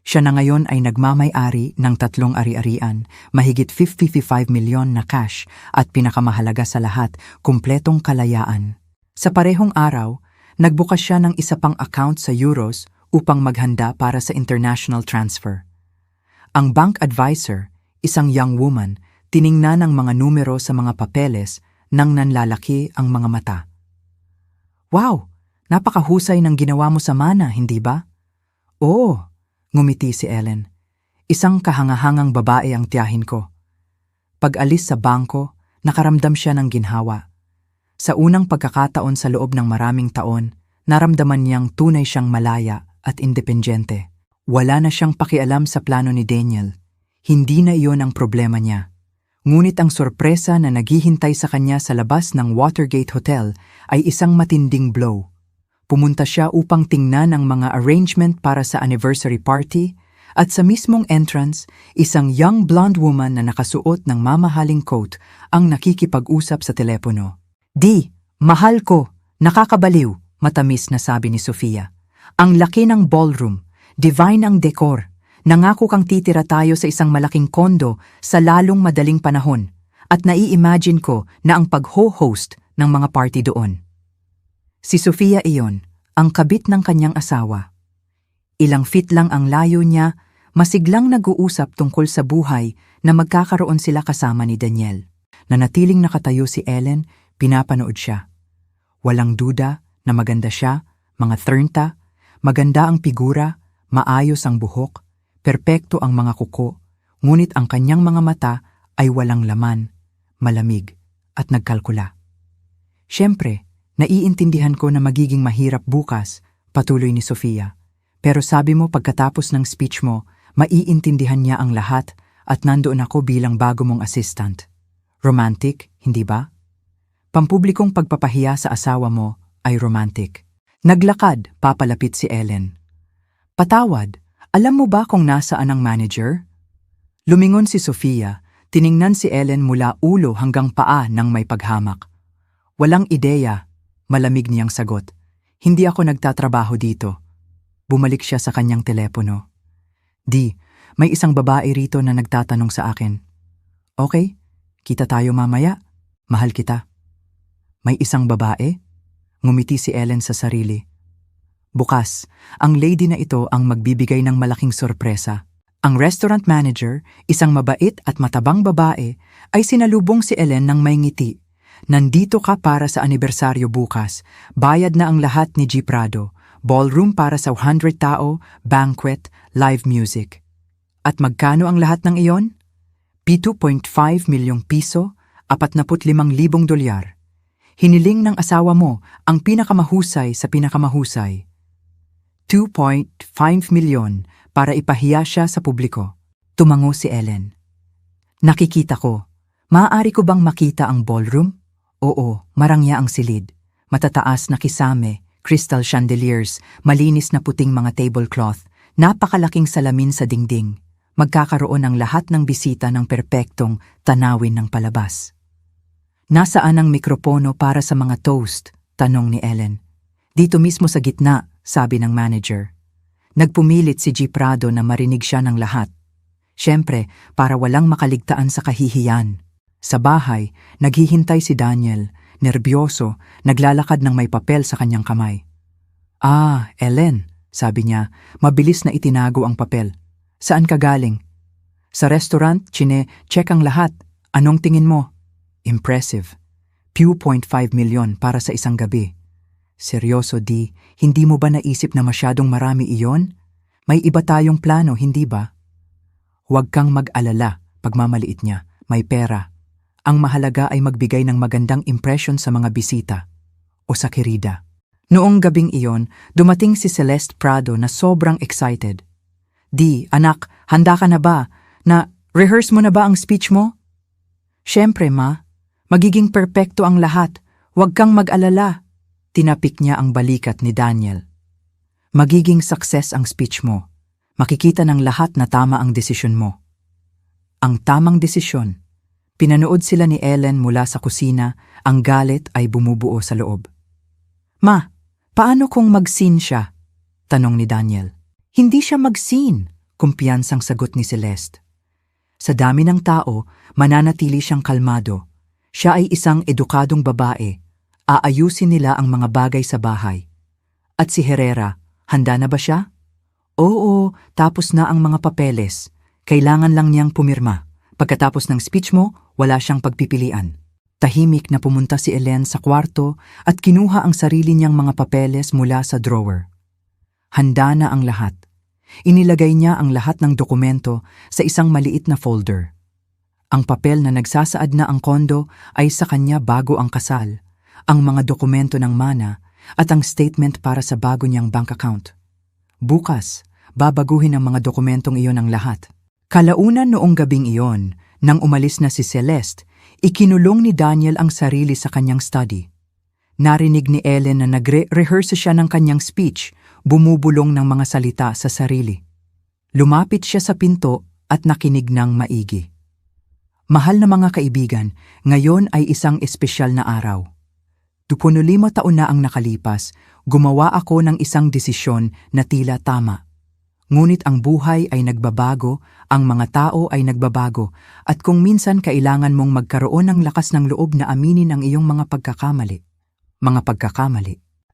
Siya na ngayon ay nagmamay-ari ng 3 ari-arian, mahigit 55 milyon na cash at pinakamahalaga sa lahat, kumpletong kalayaan. Sa parehong araw, nagbukas siya ng isa pang account sa euros upang maghanda para sa international transfer. Ang bank advisor, isang young woman, tiningnan ang mga numero sa mga papeles nang nanlalaki ang mga mata. Wow! Napakahusay ng ginawa mo sa mana, hindi ba? Oo, ngumiti si Ellen. Isang kahangahangang babae ang tiyahin ko. Pag-alis sa bangko, nakaramdam siya ng ginhawa. Sa unang pagkakataon sa loob ng maraming taon, naramdaman niyang tunay siyang malaya at independyente. Wala na siyang pakialam sa plano ni Daniel. Hindi na iyon ang problema niya. Ngunit ang sorpresa na naghihintay sa kanya sa labas ng Watergate Hotel ay isang matinding blow. Pumunta siya upang tingnan ang mga arrangement para sa anniversary party at sa mismong entrance, isang young blonde woman na nakasuot ng mamahaling coat ang nakikipag-usap sa telepono. "Di, mahal ko, nakakabaliw," matamis na sabi ni Sofia. "Ang laki ng ballroom, divine ang decor. Nangako kang titira tayo sa isang malaking kondo sa lalong madaling panahon at nai-imagine ko na ang pag-ho-host ng mga party doon." Si Sofia iyon, ang kabit ng kanyang asawa. Ilang feet lang ang layo niya, masiglang nag-uusap tungkol sa buhay na magkakaroon sila kasama ni Daniel. Nanatiling nakatayo si Ellen, pinapanood siya. Walang duda na maganda siya, mga 30, maganda ang figura, maayos ang buhok, perpekto ang mga kuko, ngunit ang kanyang mga mata ay walang laman, malamig at nagkalkula. "Siyempre, naiintindihan ko na magiging mahirap bukas," patuloy ni Sofia. "Pero sabi mo pagkatapos ng speech mo, maiintindihan niya ang lahat at nandoon ako bilang bago mong assistant. Romantic, hindi ba? Pampublikong pagpapahiya sa asawa mo ay romantic." Naglakad, papalapit si Ellen. "Patawad, alam mo ba kung nasaan ang manager?" Lumingon si Sofia, tiningnan si Ellen mula ulo hanggang paa nang may paghamak. "Walang ideya," malamig niyang sagot. "Hindi ako nagtatrabaho dito." Bumalik siya sa kanyang telepono. "Di, may isang babae rito na nagtatanong sa akin." "Okay, kita tayo mamaya. Mahal kita." "May isang babae?" Ngumiti si Ellen sa sarili. Bukas, ang lady na ito ang magbibigay ng malaking sorpresa. Ang restaurant manager, isang mabait at matabang babae, ay sinalubong si Ellen ng may ngiti. "Nandito ka para sa anibersaryo bukas. Bayad na ang lahat ni G. Prado. Ballroom para sa 100 tao, banquet, live music." "At magkano ang lahat ng iyon?" 7.5 milyong piso, 45,000 dolyar. Hiniling ng asawa mo ang pinakamahusay sa pinakamahusay. 2.5 milyon para ipahiya siya sa publiko. Tumango si Ellen. "Nakikita ko. Maaari ko bang makita ang ballroom?" "Oo, marangya ang silid. Matataas na kisame, crystal chandeliers, malinis na puting mga tablecloth, napakalaking salamin sa dingding. Magkakaroon ang lahat ng bisita ng perpektong tanawin ng palabas." "Nasaan ang mikropono para sa mga toast?" tanong ni Ellen. "Dito mismo sa gitna," sabi ng manager. Nagpumilit si G. Prado na marinig siya ng lahat. Siyempre, para walang makaligtaan sa kahihiyan. Sa bahay, naghihintay si Daniel, nerbyoso, naglalakad ng may papel sa kanyang kamay. "Ah, Ellen," sabi niya, mabilis na itinago ang papel. "Saan ka galing?" "Sa restaurant, check ang lahat. Anong tingin mo?" "Impressive. 2.5 milyon para sa isang gabi." "Seryoso, Di, hindi mo ba naisip na masyadong marami iyon? May iba tayong plano, hindi ba?" "Huwag kang mag-alala," pagmamaliit niya, "may pera. Ang mahalaga ay magbigay ng magandang impression sa mga bisita o sa kirida." Noong gabing iyon, dumating si Celeste Prado na sobrang excited. "Di, anak, handa ka na ba? Rehearse mo na ba ang speech mo?" "Siyempre, ma. Magiging perpekto ang lahat. Huwag kang mag-alala." Tinapik niya ang balikat ni Daniel. "Magiging success ang speech mo. Makikita ng lahat na tama ang desisyon mo." Ang tamang desisyon. Pinanood sila ni Ellen mula sa kusina, ang galit ay bumubuo sa loob. "Ma, paano kung mag-scene siya?" tanong ni Daniel. "Hindi siya mag-scene," kumpiyansang sagot ni Celeste. Sa dami ng tao, mananatili siyang kalmado. Siya ay isang edukadong babae. Aayusin nila ang mga bagay sa bahay. At si Herrera, handa na ba siya? "Oo, tapos na ang mga papeles. Kailangan lang niyang pumirma. Pagkatapos ng speech mo, wala siyang pagpipilian." Tahimik na pumunta si Ellen sa kwarto at kinuha ang sarili niyang mga papeles mula sa drawer. Handa na ang lahat. Inilagay niya ang lahat ng dokumento sa isang maliit na folder. Ang papel na nagsasaad na ang kondo ay sa kanya bago ang kasal, ang mga dokumento ng mana at ang statement para sa bago niyang bank account. Bukas, babaguhin ang mga dokumentong iyon ang lahat. Kalaunan noong gabing iyon, nang umalis na si Celeste, ikinulong ni Daniel ang sarili sa kanyang study. Narinig ni Ellen na nagre-rehearse siya ng kanyang speech, bumubulong ng mga salita sa sarili. Lumapit siya sa pinto at nakinig ng maigi. "Mahal na mga kaibigan, ngayon ay isang espesyal na araw. 25 taon na ang nakalipas, gumawa ako ng isang desisyon na tila tama. Ngunit ang buhay ay nagbabago, ang mga tao ay nagbabago, at kung minsan kailangan mong magkaroon ng lakas ng loob na aminin ang iyong mga pagkakamali.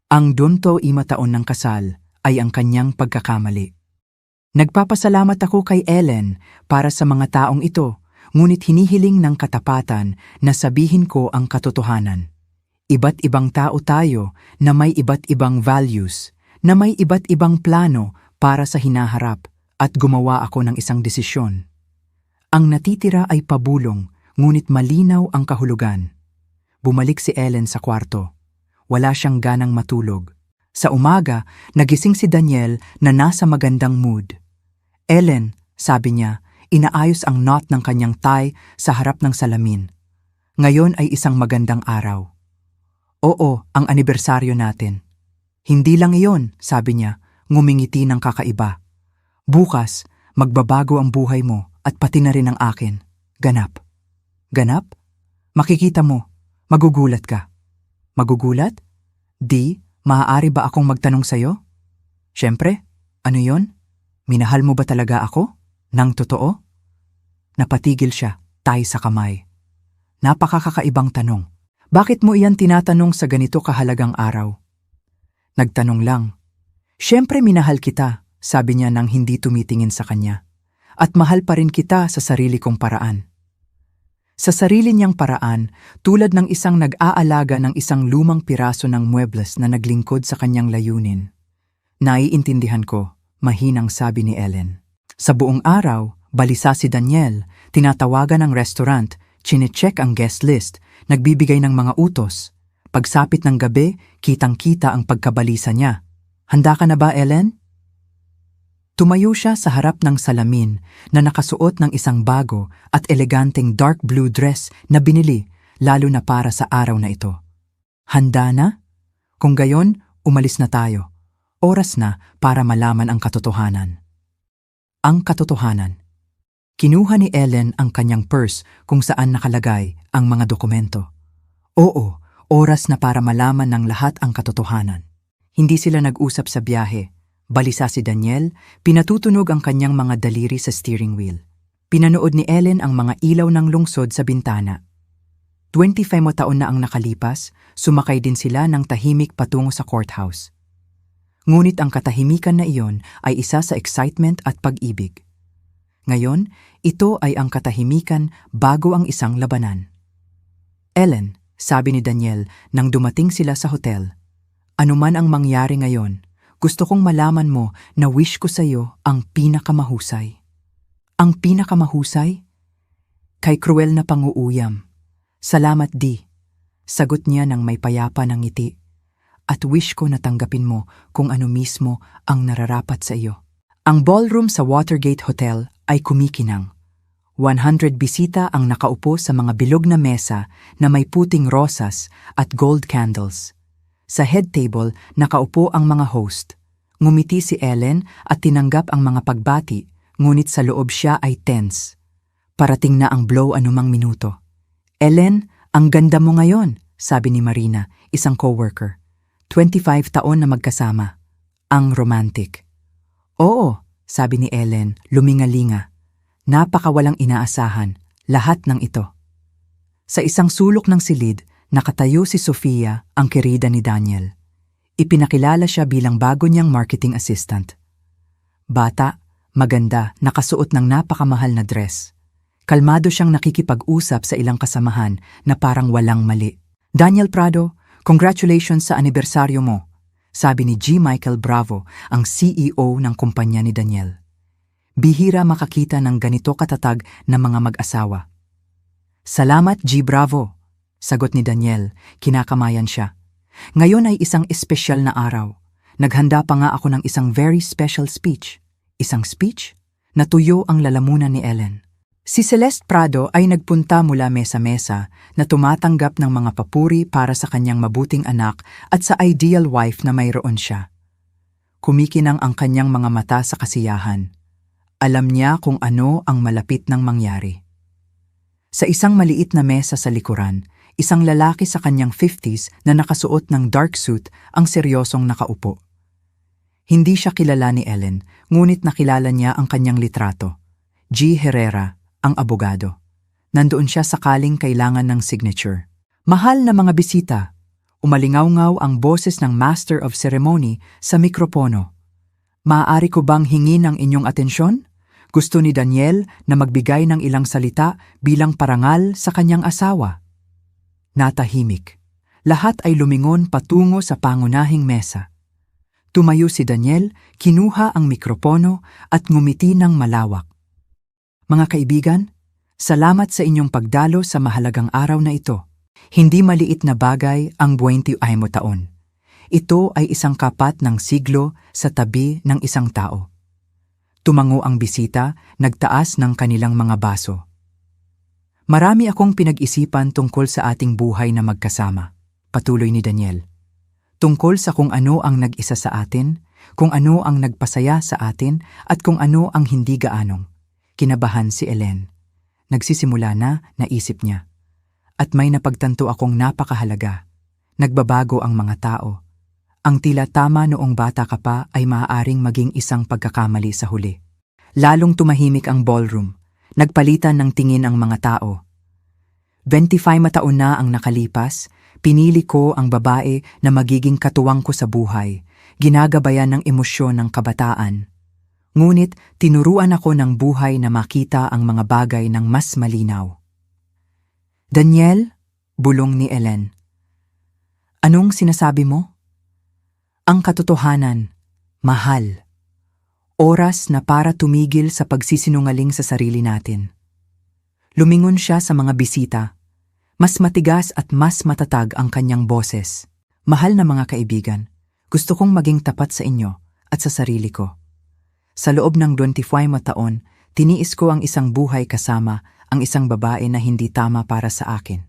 Ang 25 taon ng kasal ay ang kanyang pagkakamali. Nagpapasalamat ako kay Ellen para sa mga taong ito, ngunit hinihiling ng katapatan na sabihin ko ang katotohanan. Iba't ibang tao tayo na may iba't ibang values, na may iba't ibang plano para sa hinaharap, at gumawa ako ng isang desisyon. Ang natitira ay pabulong, ngunit malinaw ang kahulugan." Bumalik si Ellen sa kwarto. Wala siyang ganang matulog. Sa umaga, nagising si Daniel na nasa magandang mood. "Ellen," sabi niya, inaayos ang knot ng kanyang tie sa harap ng salamin. "Ngayon ay isang magandang araw." "Oo, ang anibersaryo natin." "Hindi lang iyon," sabi niya, ngumingiti ng kakaiba. "Bukas, magbabago ang buhay mo at pati na rin ang akin. Ganap." "Ganap? Makikita mo, magugulat ka." "Magugulat? Di, maaari ba akong magtanong sa'yo?" "Siyempre, ano yon? Minahal mo ba talaga ako? Nang totoo?" Napatigil siya, tay sa kamay. Napakakakaibang tanong. "Bakit mo iyan tinatanong sa ganito kahalagang araw?" "Nagtanong lang." "Siyempre minahal kita," sabi niya nang hindi tumitingin sa kanya. "At mahal pa rin kita sa sarili kong paraan." Sa sarili niyang paraan, tulad ng isang nag-aalaga ng isang lumang piraso ng muebles na naglingkod sa kanyang layunin. "Naiintindihan ko," mahinang sabi ni Ellen. Sa buong araw, balisa si Daniel, tinatawagan ang restaurant, chinecheck ang guest list, nagbibigay ng mga utos. Pagsapit ng gabi, kitang-kita ang pagkabalisa niya. "Handa ka na ba, Ellen?" Tumayo siya sa harap ng salamin na nakasuot ng isang bago at eleganteng dark blue dress na binili lalo na para sa araw na ito. "Handa na? Kung gayon, umalis na tayo. Oras na para malaman ang katotohanan." Ang katotohanan. Kinuha ni Ellen ang kanyang purse kung saan nakalagay ang mga dokumento. Oo, oras na para malaman ng lahat ang katotohanan. Hindi sila nag-usap sa biyahe. Balisa si Daniel, pinatutunog ang kanyang mga daliri sa steering wheel. Pinanood ni Ellen ang mga ilaw ng lungsod sa bintana. 25 taon na ang nakalipas, sumakay din sila ng tahimik patungo sa courthouse. Ngunit ang katahimikan na iyon ay isa sa excitement at pag-ibig. Ngayon, ito ay ang katahimikan bago ang isang labanan. Ellen, sabi ni Daniel nang dumating sila sa hotel, anuman ang mangyari ngayon, gusto kong malaman mo na wish ko sa iyo ang pinakamahusay. Ang pinakamahusay? Kay cruel na panguuyam. Salamat di. Sagot niya ng may payapa ng ngiti. At wish ko na tanggapin mo kung ano mismo ang nararapat sa iyo. Ang ballroom sa Watergate Hotel ay kumikinang. 100 bisita ang nakaupo sa mga bilog na mesa na may puting rosas at gold candles. Sa head table, nakaupo ang mga host. Ngumiti si Ellen at tinanggap ang mga pagbati, ngunit sa loob siya ay tense. Parating na ang blow anumang minuto. Ellen, ang ganda mo ngayon, sabi ni Marina, isang coworker. 25 taon na magkasama. Ang romantic. Oo, sabi ni Ellen, lumingalinga. Napakawalang inaasahan, lahat ng ito. Sa isang sulok ng silid, nakatayo si Sofia, ang kirida ni Daniel. Ipinakilala siya bilang bago niyang marketing assistant. Bata, maganda, nakasuot ng napakamahal na dress. Kalmado siyang nakikipag-usap sa ilang kasamahan na parang walang mali. Daniel Prado, congratulations sa anibersaryo mo, sabi ni G. Michael Bravo, ang CEO ng kumpanya ni Daniel. Bihira makakita ng ganito katatag na mga mag-asawa. Salamat G. Bravo, sagot ni Daniel, kinakamayan siya. Ngayon ay isang espesyal na araw. Naghanda pa nga ako ng isang very special speech. Isang speech? Natuyo ang lalamunan ni Ellen. Si Celeste Prado ay nagpunta mula mesa-mesa na tumatanggap ng mga papuri para sa kanyang mabuting anak at sa ideal wife na mayroon siya. Kumikinang ang kanyang mga mata sa kasiyahan. Alam niya kung ano ang malapit nang mangyari. Sa isang maliit na mesa sa likuran, isang lalaki sa kanyang 50s na nakasuot ng dark suit ang seryosong nakaupo. Hindi siya kilala ni Ellen, ngunit nakilala niya ang kanyang litrato. G. Herrera, ang abogado. Nandoon siya sakaling kailangan ng signature. Mahal na mga bisita, umalingaw-ngaw ang boses ng Master of Ceremony sa mikropono. Maaari ko bang hingin ang inyong atensyon? Gusto ni Daniel na magbigay ng ilang salita bilang parangal sa kanyang asawa. Natahimik. Lahat ay lumingon patungo sa pangunahing mesa. Tumayo si Daniel, kinuha ang mikropono at ngumiti ng malawak. Mga kaibigan, salamat sa inyong pagdalo sa mahalagang araw na ito. Hindi maliit na bagay ang 28 taon. Ito ay isang kapat ng siglo sa tabi ng isang tao. Tumango ang bisita, nagtaas ng kanilang mga baso. Marami akong pinag-isipan tungkol sa ating buhay na magkasama, patuloy ni Daniel. Tungkol sa kung ano ang nag-isa sa atin, kung ano ang nagpasaya sa atin, at kung ano ang hindi gaanong. Kinabahan si Ellen. Nagsisimula na, naisip niya. At may napagtanto akong napakahalaga. Nagbabago ang mga tao. Ang tila tama noong bata ka pa ay maaaring maging isang pagkakamali sa huli. Lalong tumahimik ang ballroom. Nagpalitan ng tingin ang mga tao. 25 taon na ang nakalipas, pinili ko ang babae na magiging katuwang ko sa buhay, ginagabayan ng emosyon ng kabataan. Ngunit tinuruan ako ng buhay na makita ang mga bagay ng mas malinaw. Daniel, bulong ni Ellen. Anong sinasabi mo? Ang katotohanan, mahal. Oras na para tumigil sa pagsisinungaling sa sarili natin. Lumingon siya sa mga bisita. Mas matigas at mas matatag ang kanyang boses. Mahal na mga kaibigan, gusto kong maging tapat sa inyo at sa sarili ko. Sa loob ng 25 taon, tiniis ko ang isang buhay kasama ang isang babae na hindi tama para sa akin.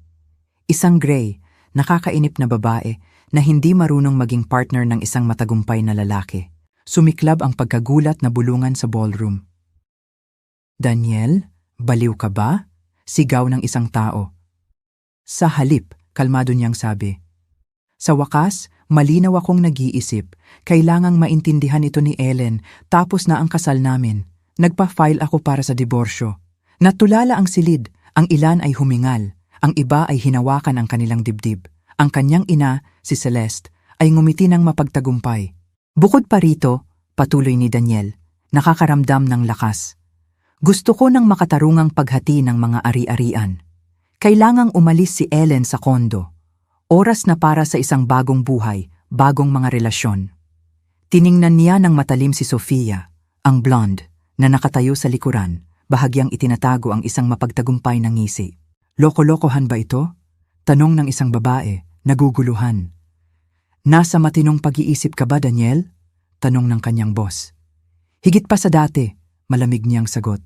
Isang gray, nakakainip na babae na hindi marunong maging partner ng isang matagumpay na lalaki. Sumiklab ang pagkagulat na bulungan sa ballroom. Daniel, baliw ka ba? Sigaw ng isang tao. Sa halip, kalmado niyang sabi. Sa wakas, malinaw akong nag-iisip. Kailangang maintindihan ito ni Ellen, tapos na ang kasal namin. Nagpa-file ako para sa diborsyo. Natulala ang silid, ang ilan ay humingal, ang iba ay hinawakan ang kanilang dibdib. Ang kanyang ina, si Celeste, ay ngumiti ng mapagtagumpay. Bukod pa rito, patuloy ni Daniel, nakakaramdam ng lakas. Gusto ko ng makatarungang paghati ng mga ari-arian. Kailangang umalis si Ellen sa kondo. Oras na para sa isang bagong buhay, bagong mga relasyon. Tiningnan niya ng matalim si Sofia, ang blonde, na nakatayo sa likuran, bahagyang itinatago ang isang mapagtagumpay na ngisi. Loko-lokohan ba ito? Tanong ng isang babae, naguguluhan. Nasa matinong pag-iisip ka ba, Daniel? Tanong ng kanyang boss. Higit pa sa dati, malamig niyang sagot.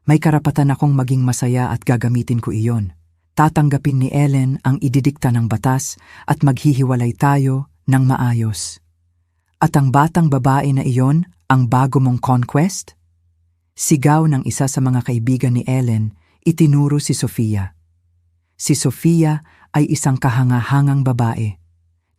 May karapatan akong maging masaya at gagamitin ko iyon. Tatanggapin ni Ellen ang ididikta ng batas at maghihiwalay tayo ng maayos. At ang batang babae na iyon, ang bago mong conquest? Sigaw ng isa sa mga kaibigan ni Ellen, itinuro si Sofia. Si Sofia ay isang kahangahangang babae.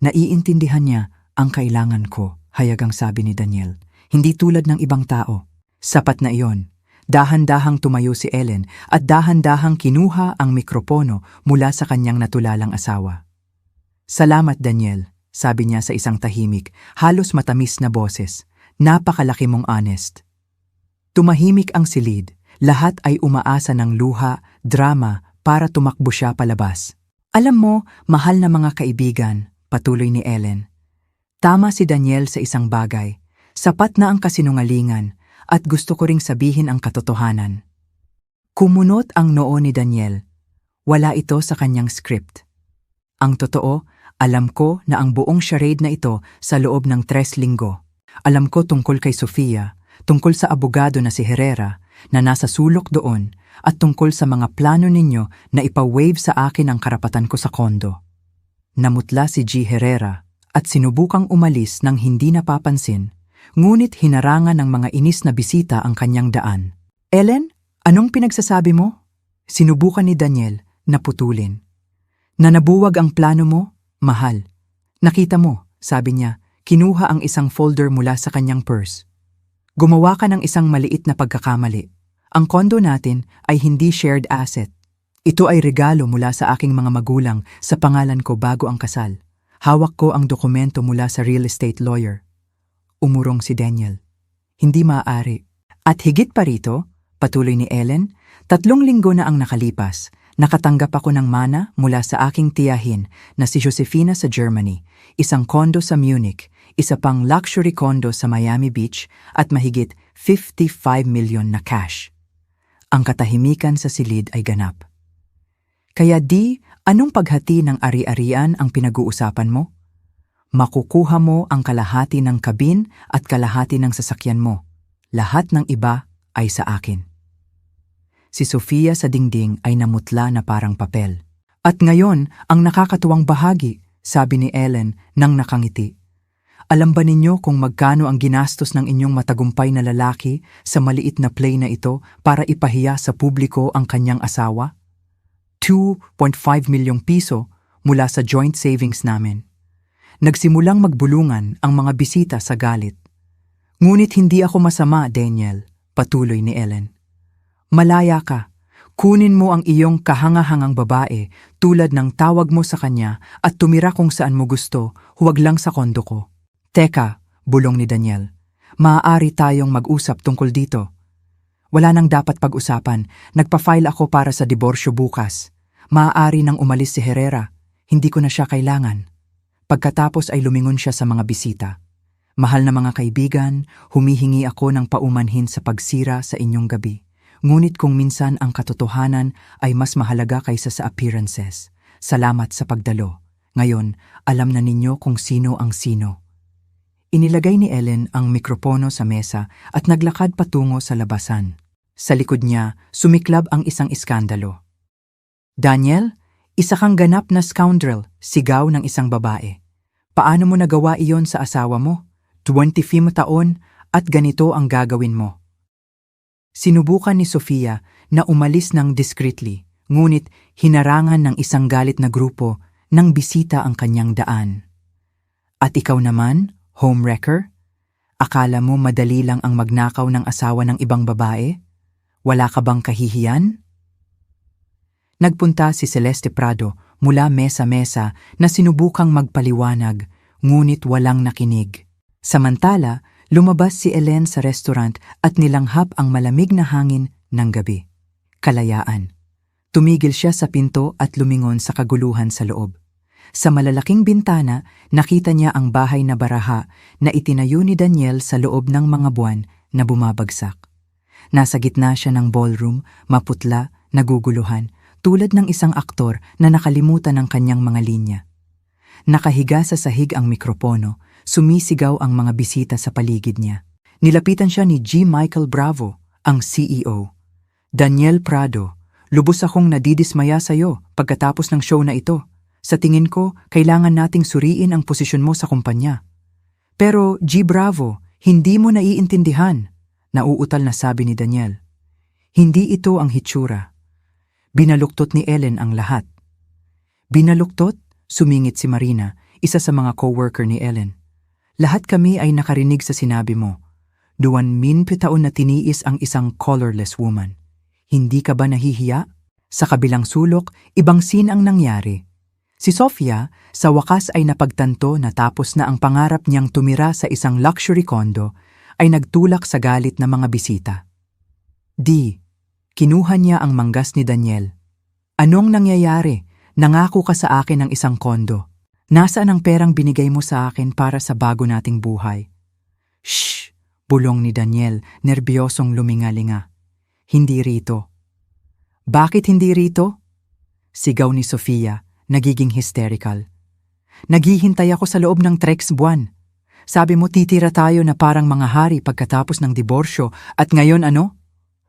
Naiintindihan niya ang kailangan ko, hayagang sabi ni Daniel. Hindi tulad ng ibang tao. Sapat na iyon. Dahan-dahang tumayo si Ellen at dahan-dahang kinuha ang mikropono mula sa kanyang natulalang asawa. Salamat, Daniel, sabi niya sa isang tahimik, halos matamis na boses. Napakalaki mong honest. Tumahimik ang silid. Lahat ay umaasa ng luha, drama, para tumakbo siya palabas. Alam mo, mahal na mga kaibigan, patuloy ni Ellen. Tama si Daniel sa isang bagay. Sapat na ang kasinungalingan at gusto ko ring sabihin ang katotohanan. Kumunot ang noo ni Daniel. Wala ito sa kanyang script. Ang totoo, alam ko na ang buong charade na ito sa loob ng 3 linggo. Alam ko tungkol kay Sofia, tungkol sa abogado na si Herrera na nasa sulok doon at tungkol sa mga plano ninyo na ipa-waive sa akin ang karapatan ko sa kondo. Namutla si G. Herrera at sinubukang umalis nang hindi napapansin, ngunit hinarangan ng mga inis na bisita ang kanyang daan. Ellen, anong pinagsasabi mo? Sinubukan ni Daniel na putulin. Na nabuwag ang plano mo? Mahal. Nakita mo, sabi niya, kinuha ang isang folder mula sa kanyang purse. Gumawa ka ng isang maliit na pagkakamali. Ang kondo natin ay hindi shared asset. Ito ay regalo mula sa aking mga magulang sa pangalan ko bago ang kasal. Hawak ko ang dokumento mula sa real estate lawyer. Umurong si Daniel. Hindi maaari. At higit pa rito, patuloy ni Ellen, 3 linggo na ang nakalipas. Nakatanggap ako ng mana mula sa aking tiyahin na si Josefina sa Germany, isang kondo sa Munich, isa pang luxury condo sa Miami Beach at mahigit 55 million na cash. Ang katahimikan sa silid ay ganap. Kaya anong paghati ng ari-arian ang pinag-uusapan mo? Makukuha mo ang kalahati ng kabin at kalahati ng sasakyan mo. Lahat ng iba ay sa akin. Si Sofia sa dingding ay namutla na parang papel. At ngayon, ang nakakatuwang bahagi, sabi ni Ellen nang nakangiti. Alam ba ninyo kung magkano ang ginastos ng inyong matagumpay na lalaki sa maliit na play na ito para ipahiya sa publiko ang kanyang asawa? 2.5 milyong piso mula sa joint savings namin. Nagsimulang magbulungan ang mga bisita sa galit. Ngunit hindi ako masama, Daniel, patuloy ni Ellen. Malaya ka. Kunin mo ang iyong kahangahangang babae tulad ng tawag mo sa kanya at tumira kung saan mo gusto, huwag lang sa kondo ko. Teka, bulong ni Daniel. Maaari tayong mag-usap tungkol dito. Wala nang dapat pag-usapan. Nagpa-file ako para sa diborsyo bukas. Maaari nang umalis si Herrera. Hindi ko na siya kailangan. Pagkatapos ay lumingon siya sa mga bisita. Mahal na mga kaibigan, humihingi ako ng paumanhin sa pagsira sa inyong gabi. Ngunit kung minsan ang katotohanan ay mas mahalaga kaysa sa appearances. Salamat sa pagdalo. Ngayon, alam na ninyo kung sino ang sino. Inilagay ni Ellen ang mikropono sa mesa at naglakad patungo sa labasan. Sa likod niya, sumiklab ang isang iskandalo. Daniel, isa kang ganap na scoundrel, sigaw ng isang babae. Paano mo nagawa iyon sa asawa mo? 25 taon at ganito ang gagawin mo. Sinubukan ni Sofia na umalis ng discreetly, ngunit hinarangan ng isang galit na grupo ng bisita ang kanyang daan. At ikaw naman, homewrecker? Akala mo madali lang ang magnakaw ng asawa ng ibang babae? Wala ka bang kahihiyan? Nagpunta si Celeste Prado mula mesa-mesa na sinubukang magpaliwanag, ngunit walang nakinig. Samantala, lumabas si Ellen sa restaurant at nilanghap ang malamig na hangin ng gabi. Kalayaan. Tumigil siya sa pinto at lumingon sa kaguluhan sa loob. Sa malalaking bintana, nakita niya ang bahay na baraha na itinayo ni Daniel sa loob ng mga buwan na bumabagsak. Nasa gitna siya ng ballroom, maputla, naguguluhan, tulad ng isang aktor na nakalimutan ng kanyang mga linya. Nakahiga sa sahig ang mikropono, sumisigaw ang mga bisita sa paligid niya. Nilapitan siya ni G. Michael Bravo, ang CEO. Daniel Prado, lubos akong nadidismaya sa'yo pagkatapos ng show na ito. Sa tingin ko, kailangan nating suriin ang posisyon mo sa kumpanya. Pero G. Bravo, hindi mo naiintindihan, nauutal na sabi ni Daniel. Hindi ito ang hitsura. Binaluktot ni Ellen ang lahat. Binaluktot? Sumingit si Marina, isa sa mga coworker ni Ellen. Lahat kami ay nakarinig sa sinabi mo. 2,000 taon na tiniis ang isang colorless woman. Hindi ka ba nahihiya? Sa kabilang sulok, ibang scene ang nangyari. Si Sofia, sa wakas ay napagtanto na tapos na ang pangarap niyang tumira sa isang luxury condo, ay nagtulak sa galit ng mga bisita. Kinuha niya ang manggas ni Daniel. Anong nangyayari? Nangako ka sa akin ng isang kondo. Nasaan ang perang binigay mo sa akin para sa bago nating buhay? Shh! Bulong ni Daniel, nerbyosong lumingalinga. Hindi rito. Bakit hindi rito? Sigaw ni Sofia, nagiging hysterical. Naghihintay ako sa loob ng 3 buwan. Sabi mo titira tayo na parang mga hari pagkatapos ng diborsyo at ngayon ano?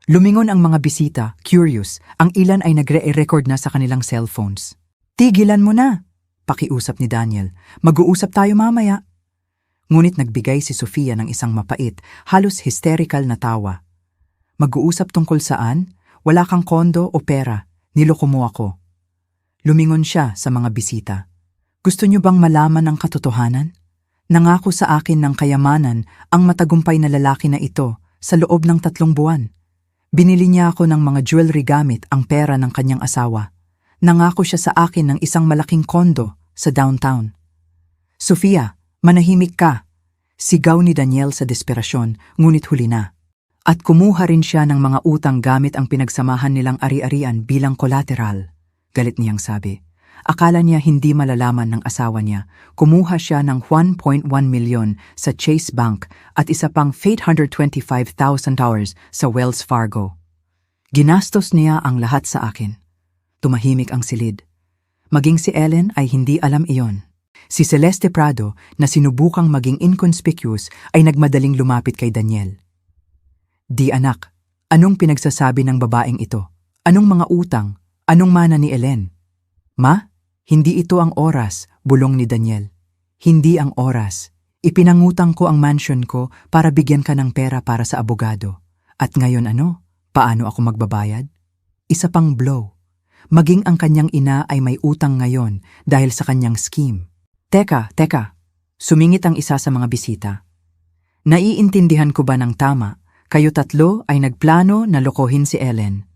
Lumingon ang mga bisita, curious, ang ilan ay nagre-record na sa kanilang cellphones. Tigilan mo na! Pakiusap ni Daniel, mag-uusap tayo mamaya. Ngunit nagbigay si Sofia ng isang mapait, halos hysterical na tawa. Mag-uusap tungkol saan? Wala kang kondo o pera, niloko mo ako. Lumingon siya sa mga bisita. Gusto niyo bang malaman ang katotohanan? Nangako sa akin ng kayamanan ang matagumpay na lalaki na ito sa loob ng 3 buwan. Binili niya ako ng mga jewelry gamit ang pera ng kanyang asawa. Nangako siya sa akin ng isang malaking kondo sa downtown. Sofia, manahimik ka! Sigaw ni Daniel sa desperasyon, ngunit huli na. At kumuha rin siya ng mga utang gamit ang pinagsamahan nilang ari-arian bilang collateral. Galit niyang sabi. Akala niya hindi malalaman ng asawa niya. Kumuha siya ng 1.1 milyon sa Chase Bank at isa pang $825,000 sa Wells Fargo. Ginastos niya ang lahat sa akin. Tumahimik ang silid. Maging si Ellen ay hindi alam iyon. Si Celeste Prado na sinubukang maging inconspicuous ay nagmadaling lumapit kay Daniel. Di anak, anong pinagsasabi ng babaeng ito? Anong mga utang? Anong mana ni Ellen? Ma? Hindi ito ang oras, bulong ni Daniel. Hindi ang oras. Ipinangutang ko ang mansion ko para bigyan ka ng pera para sa abogado. At ngayon ano? Paano ako magbabayad? Isa pang blow. Maging ang kanyang ina ay may utang ngayon dahil sa kanyang scheme. Teka. Sumingit ang isa sa mga bisita. Naiintindihan ko ba ng tama? Kayo 3 ay nagplano na lokohin si Ellen.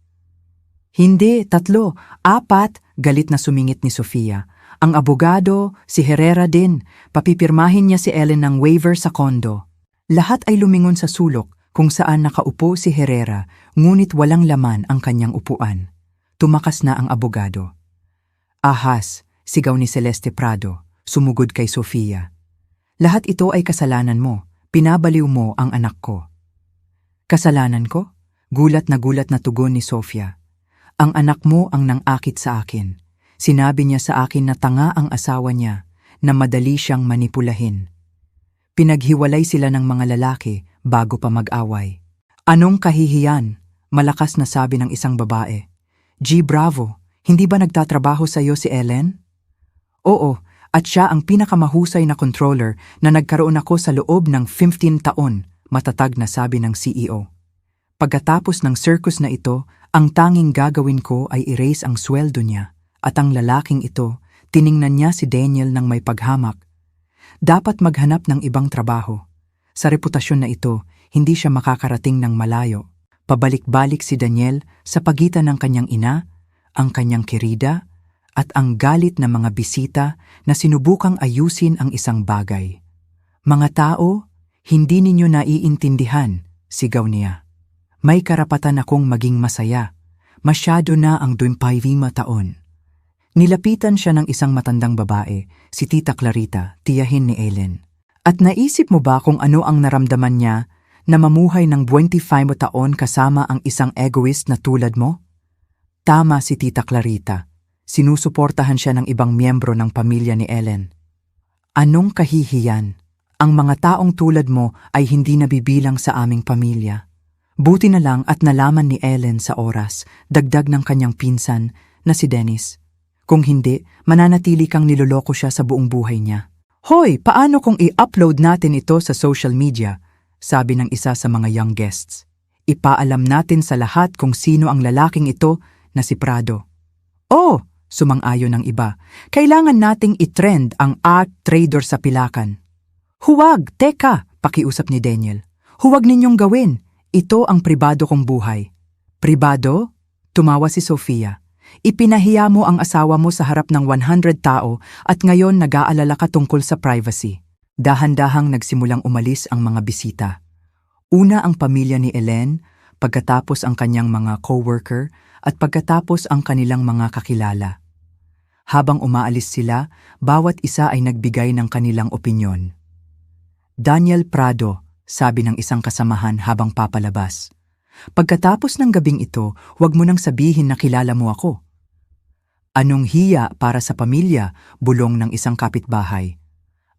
Hindi, 3, 4, galit na sumingit ni Sofia. Ang abogado, si Herrera din, papipirmahin niya si Ellen ng waiver sa kondo. Lahat ay lumingon sa sulok kung saan nakaupo si Herrera, ngunit walang laman ang kanyang upuan. Tumakas na ang abogado. Ahas, sigaw ni Celeste Prado, sumugod kay Sofia. Lahat ito ay kasalanan mo, pinabaliw mo ang anak ko. Kasalanan ko? Gulat na tugon ni Sofia. Ang anak mo ang nang-akit sa akin. Sinabi niya sa akin na tanga ang asawa niya, na madali siyang manipulahin. Pinaghiwalay sila ng mga lalaki bago pa mag-away. Anong kahihiyan? Malakas na sabi ng isang babae. G. Bravo, hindi ba nagtatrabaho sa iyo si Ellen? Oo, at siya ang pinakamahusay na controller na nagkaroon ako sa loob ng 15 taon, matatag na sabi ng CEO. Pagkatapos ng circus na ito, ang tanging gagawin ko ay erase ang sweldo niya at ang lalaking ito, tiningnan niya si Daniel ng may paghamak. Dapat maghanap ng ibang trabaho. Sa reputasyon na ito, hindi siya makakarating ng malayo. Pabalik-balik si Daniel sa pagitan ng kanyang ina, ang kanyang kirida, at ang galit ng mga bisita na sinubukang ayusin ang isang bagay. Mga tao, hindi ninyo naiintindihan, sigaw niya. May karapatan akong maging masaya. Masyado na ang 25 taon. Nilapitan siya ng isang matandang babae, si Tita Clarita, tiyahin ni Ellen. At naisip mo ba kung ano ang naramdaman niya na mamuhay ng 25 taon kasama ang isang egoist na tulad mo? Tama si Tita Clarita. Sinusuportahan siya ng ibang miyembro ng pamilya ni Ellen. Anong kahihiyan? Ang mga taong tulad mo ay hindi nabibilang sa aming pamilya. Buti na lang at nalaman ni Ellen sa oras, dagdag ng kanyang pinsan na si Dennis. Kung hindi, mananatili kang niloloko siya sa buong buhay niya. Hoy, paano kung i-upload natin ito sa social media? Sabi ng isa sa mga young guests. Ipaalam natin sa lahat kung sino ang lalaking ito na si Prado. Oh, sumang-ayon ng iba. Kailangan nating i-trend ang art trader sa Pilacan. Huwag, teka, pakiusap ni Daniel. Huwag ninyong gawin. Ito ang pribado kong buhay. Pribado? Tumawa si Sofia. Ipinahiya mo ang asawa mo sa harap ng 100 tao at ngayon nag-aalala ka tungkol sa privacy. Dahan-dahang nagsimulang umalis ang mga bisita. Una ang pamilya ni Ellen, pagkatapos ang kanyang mga coworker at pagkatapos ang kanilang mga kakilala. Habang umaalis sila, bawat isa ay nagbigay ng kanilang opinyon. Daniel Prado, sabi ng isang kasamahan habang papalabas. Pagkatapos ng gabing ito, huwag mo nang sabihin na kilala mo ako. Anong hiya para sa pamilya, bulong ng isang kapitbahay.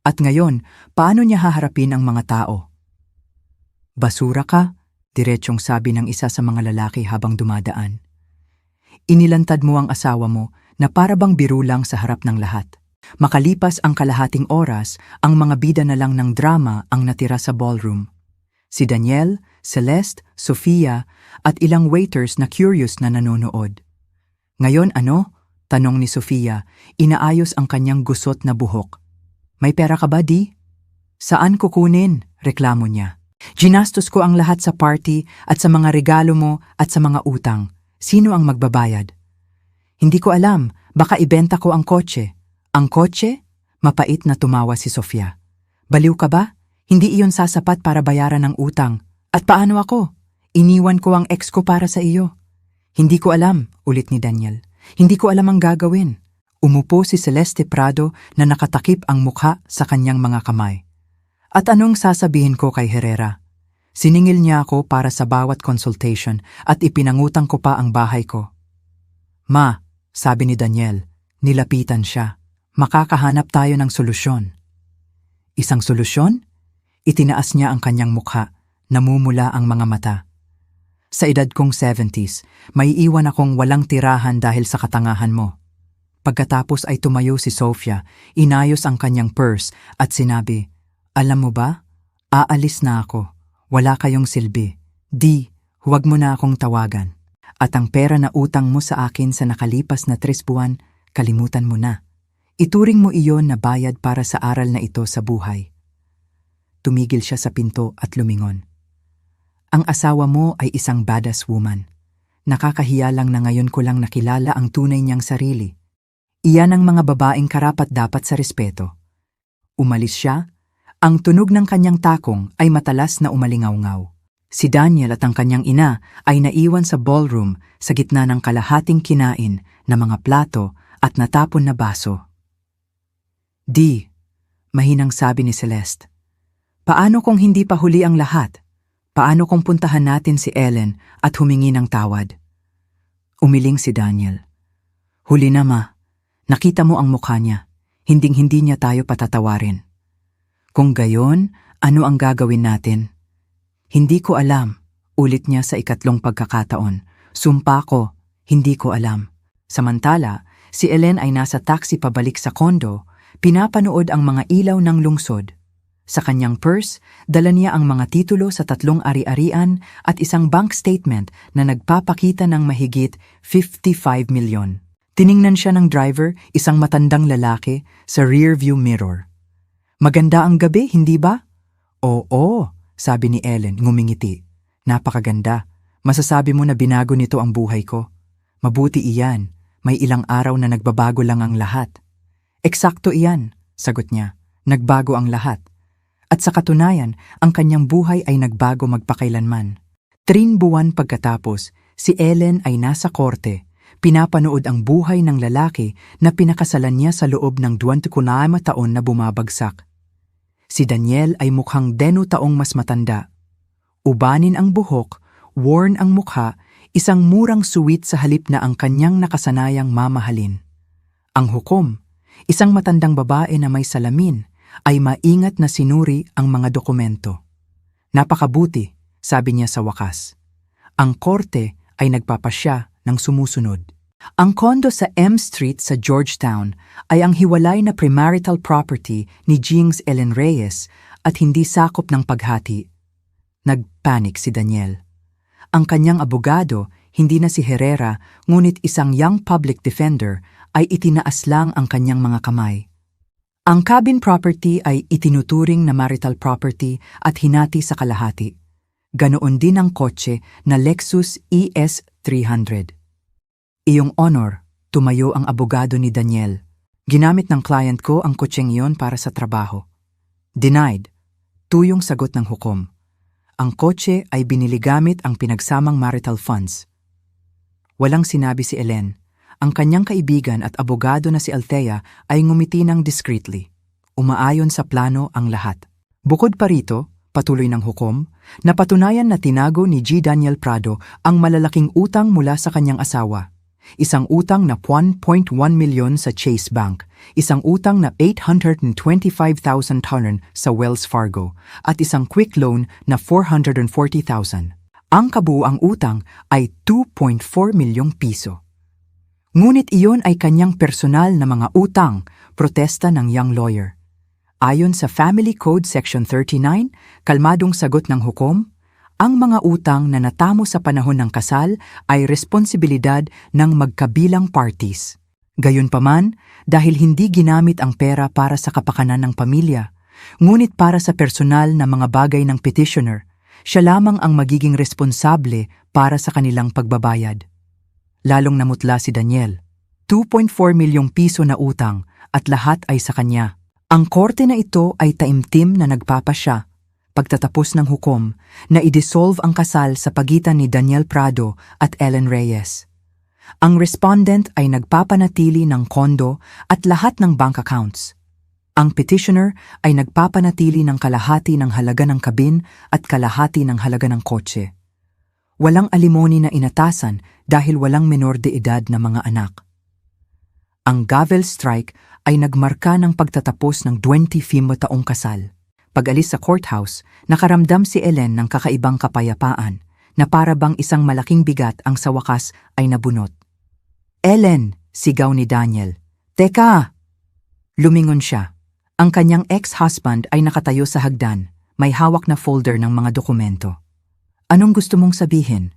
At ngayon, paano niya haharapin ang mga tao? Basura ka, diretsyong sabi ng isa sa mga lalaki habang dumadaan. Inilantad mo ang asawa mo na para bang biro lang sa harap ng lahat. Makalipas ang kalahating oras, ang mga bida na lang ng drama ang natira sa ballroom. Si Daniel, Celeste, Sofia, at ilang waiters na curious na nanonood. Ngayon ano? Tanong ni Sofia, inaayos ang kanyang gusot na buhok. May pera ka ba, di? Saan kukunin? Reklamo niya. Ginastos ko ang lahat sa party at sa mga regalo mo at sa mga utang. Sino ang magbabayad? Hindi ko alam, baka ibenta ko ang kotse. Ang kotse? Mapait na tumawa si Sofia. Baliw ka ba? Hindi iyon sasapat para bayaran ang utang. At paano ako? Iniwan ko ang ex ko para sa iyo. Hindi ko alam, ulit ni Daniel. Hindi ko alam ang gagawin. Umupo si Celeste Prado na nakatakip ang mukha sa kanyang mga kamay. At anong sasabihin ko kay Herrera? Siningil niya ako para sa bawat consultation at ipinangutang ko pa ang bahay ko. Ma, sabi ni Daniel, nilapitan siya. Makakahanap tayo ng solusyon. Isang solusyon? Itinaas niya ang kanyang mukha, namumula ang mga mata. Sa edad kong 70s, may iwan akong walang tirahan dahil sa katangahan mo. Pagkatapos ay tumayo si Sofia, inayos ang kanyang purse at sinabi, alam mo ba, aalis na ako. Wala kayong silbi. Di, huwag mo na akong tawagan. At ang pera na utang mo sa akin sa nakalipas na 3 buwan, kalimutan mo na. Ituring mo iyon na bayad para sa aral na ito sa buhay. Tumigil siya sa pinto at lumingon. Ang asawa mo ay isang badass woman. Nakakahiya lang na ngayon ko lang nakilala ang tunay niyang sarili. Iyan ang mga babaeng karapat-dapat sa respeto. Umalis siya. Ang tunog ng kanyang takong ay matalas na umalingaw-ngaw. Si Daniel at ang kanyang ina ay naiwan sa ballroom sa gitna ng kalahating kinain na mga plato at natapon na baso. Di, mahinang sabi ni Celeste. Paano kung hindi pa huli ang lahat? Paano kung puntahan natin si Ellen at humingi ng tawad? Umiling si Daniel. Huli na ma, nakita mo ang mukha niya. Hinding-hindi niya tayo patatawarin. Kung gayon, ano ang gagawin natin? Hindi ko alam, ulit niya sa ikatlong pagkakataon. Sumpa ko, hindi ko alam. Samantala, si Ellen ay nasa taxi pabalik sa kondo, pinapanood ang mga ilaw ng lungsod. Sa kanyang purse, dala niya ang mga titulo sa 3 ari-arian at isang bank statement na nagpapakita ng mahigit 55 milyon. Tiningnan siya ng driver, isang matandang lalaki, sa rearview mirror. Maganda ang gabi, hindi ba? Oo, sabi ni Ellen, ngumingiti. Napakaganda. Masasabi mo na binago nito ang buhay ko. Mabuti iyan, may ilang araw na nagbabago lang ang lahat. Eksakto iyan, sagot niya, nagbago ang lahat. At sa katunayan, ang kanyang buhay ay nagbago magpakailanman. 3 buwan pagkatapos, si Ellen ay nasa korte. Pinapanood ang buhay ng lalaki na pinakasalan niya sa loob ng 25 taon na bumabagsak. Si Daniel ay mukhang 10 taong mas matanda. Ubanin ang buhok, worn ang mukha, isang murang suwit sa halip na ang kanyang nakasanayang mamahalin. Ang hukom, isang matandang babae na may salamin, ay maingat na sinuri ang mga dokumento. Napakabuti, sabi niya sa wakas. Ang korte ay nagpapasya ng sumusunod. Ang kondo sa M Street sa Georgetown ay ang hiwalay na premarital property ni Jings Ellen Reyes at hindi sakop ng paghati. Nagpanik si Daniel. Ang kanyang abogado, hindi na si Herrera, ngunit isang young public defender, ay itinaas lang ang kanyang mga kamay. Ang cabin property ay itinuturing na marital property at hinati sa kalahati. Ganoon din ang kotse na Lexus ES300. Iyong honor, tumayo ang abogado ni Daniel. Ginamit ng client ko ang kotseng iyon para sa trabaho. Denied. Tuyong sagot ng hukom. Ang kotse ay binili gamit ang pinagsamang marital funds. Walang sinabi si Ellen. Ang kanyang kaibigan at abogado na si Althea ay ngumiti ng discreetly. Umaayon sa plano ang lahat. Bukod pa rito, patuloy ng hukom, napatunayan na tinago ni G. Daniel Prado ang malalaking utang mula sa kanyang asawa. Isang utang na 1.1 milyon sa Chase Bank, isang utang na 825,000 sa Wells Fargo, at isang quick loan na 440,000. Ang kabuuang utang ay 2.4 milyong piso. Ngunit iyon ay kanyang personal na mga utang, protesta ng young lawyer. Ayon sa Family Code Section 39, kalmadong sagot ng hukom, ang mga utang na natamo sa panahon ng kasal ay responsibilidad ng magkabilang parties. Gayunpaman, dahil hindi ginamit ang pera para sa kapakanan ng pamilya, ngunit para sa personal na mga bagay ng petitioner, siya lamang ang magiging responsable para sa kanilang pagbabayad. Lalong namutla si Daniel. 2.4 milyong piso na utang at lahat ay sa kanya. Ang korte na ito ay taimtim na nagpapasya, pagtatapos ng hukom, na i-dissolve ang kasal sa pagitan ni Daniel Prado at Ellen Reyes. Ang respondent ay nagpapanatili ng kondo at lahat ng bank accounts. Ang petitioner ay nagpapanatili ng kalahati ng halaga ng kabin at kalahati ng halaga ng kotse. Walang alimony na inatasan dahil walang menor de edad na mga anak. Ang gavel strike ay nagmarka ng pagtatapos ng 25 taong kasal. Pag-alis sa courthouse, nakaramdam si Ellen ng kakaibang kapayapaan na para bang isang malaking bigat ang sa wakas ay nabunot. "Ellen!" sigaw ni Daniel. "Teka!" Lumingon siya. Ang kanyang ex-husband ay nakatayo sa hagdan, may hawak na folder ng mga dokumento. "Anong gusto mong sabihin?"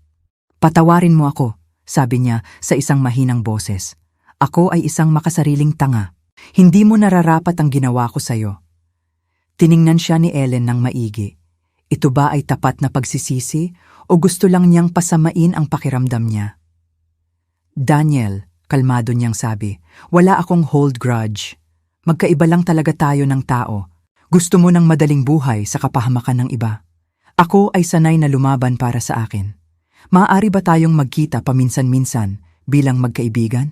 "Patawarin mo ako," sabi niya sa isang mahinang boses. "Ako ay isang makasariling tanga. Hindi mo nararapat ang ginawa ko sa'yo." Tiningnan siya ni Ellen ng maigi. Ito ba ay tapat na pagsisisi o gusto lang niyang pasamain ang pakiramdam niya? "Daniel," kalmado niyang sabi, "wala akong hold grudge. Magkaiba lang talaga tayo ng tao. Gusto mo ng madaling buhay sa kapahamakan ng iba. Ako ay sanay na lumaban para sa akin. Maaari ba tayong magkita paminsan-minsan bilang magkaibigan?"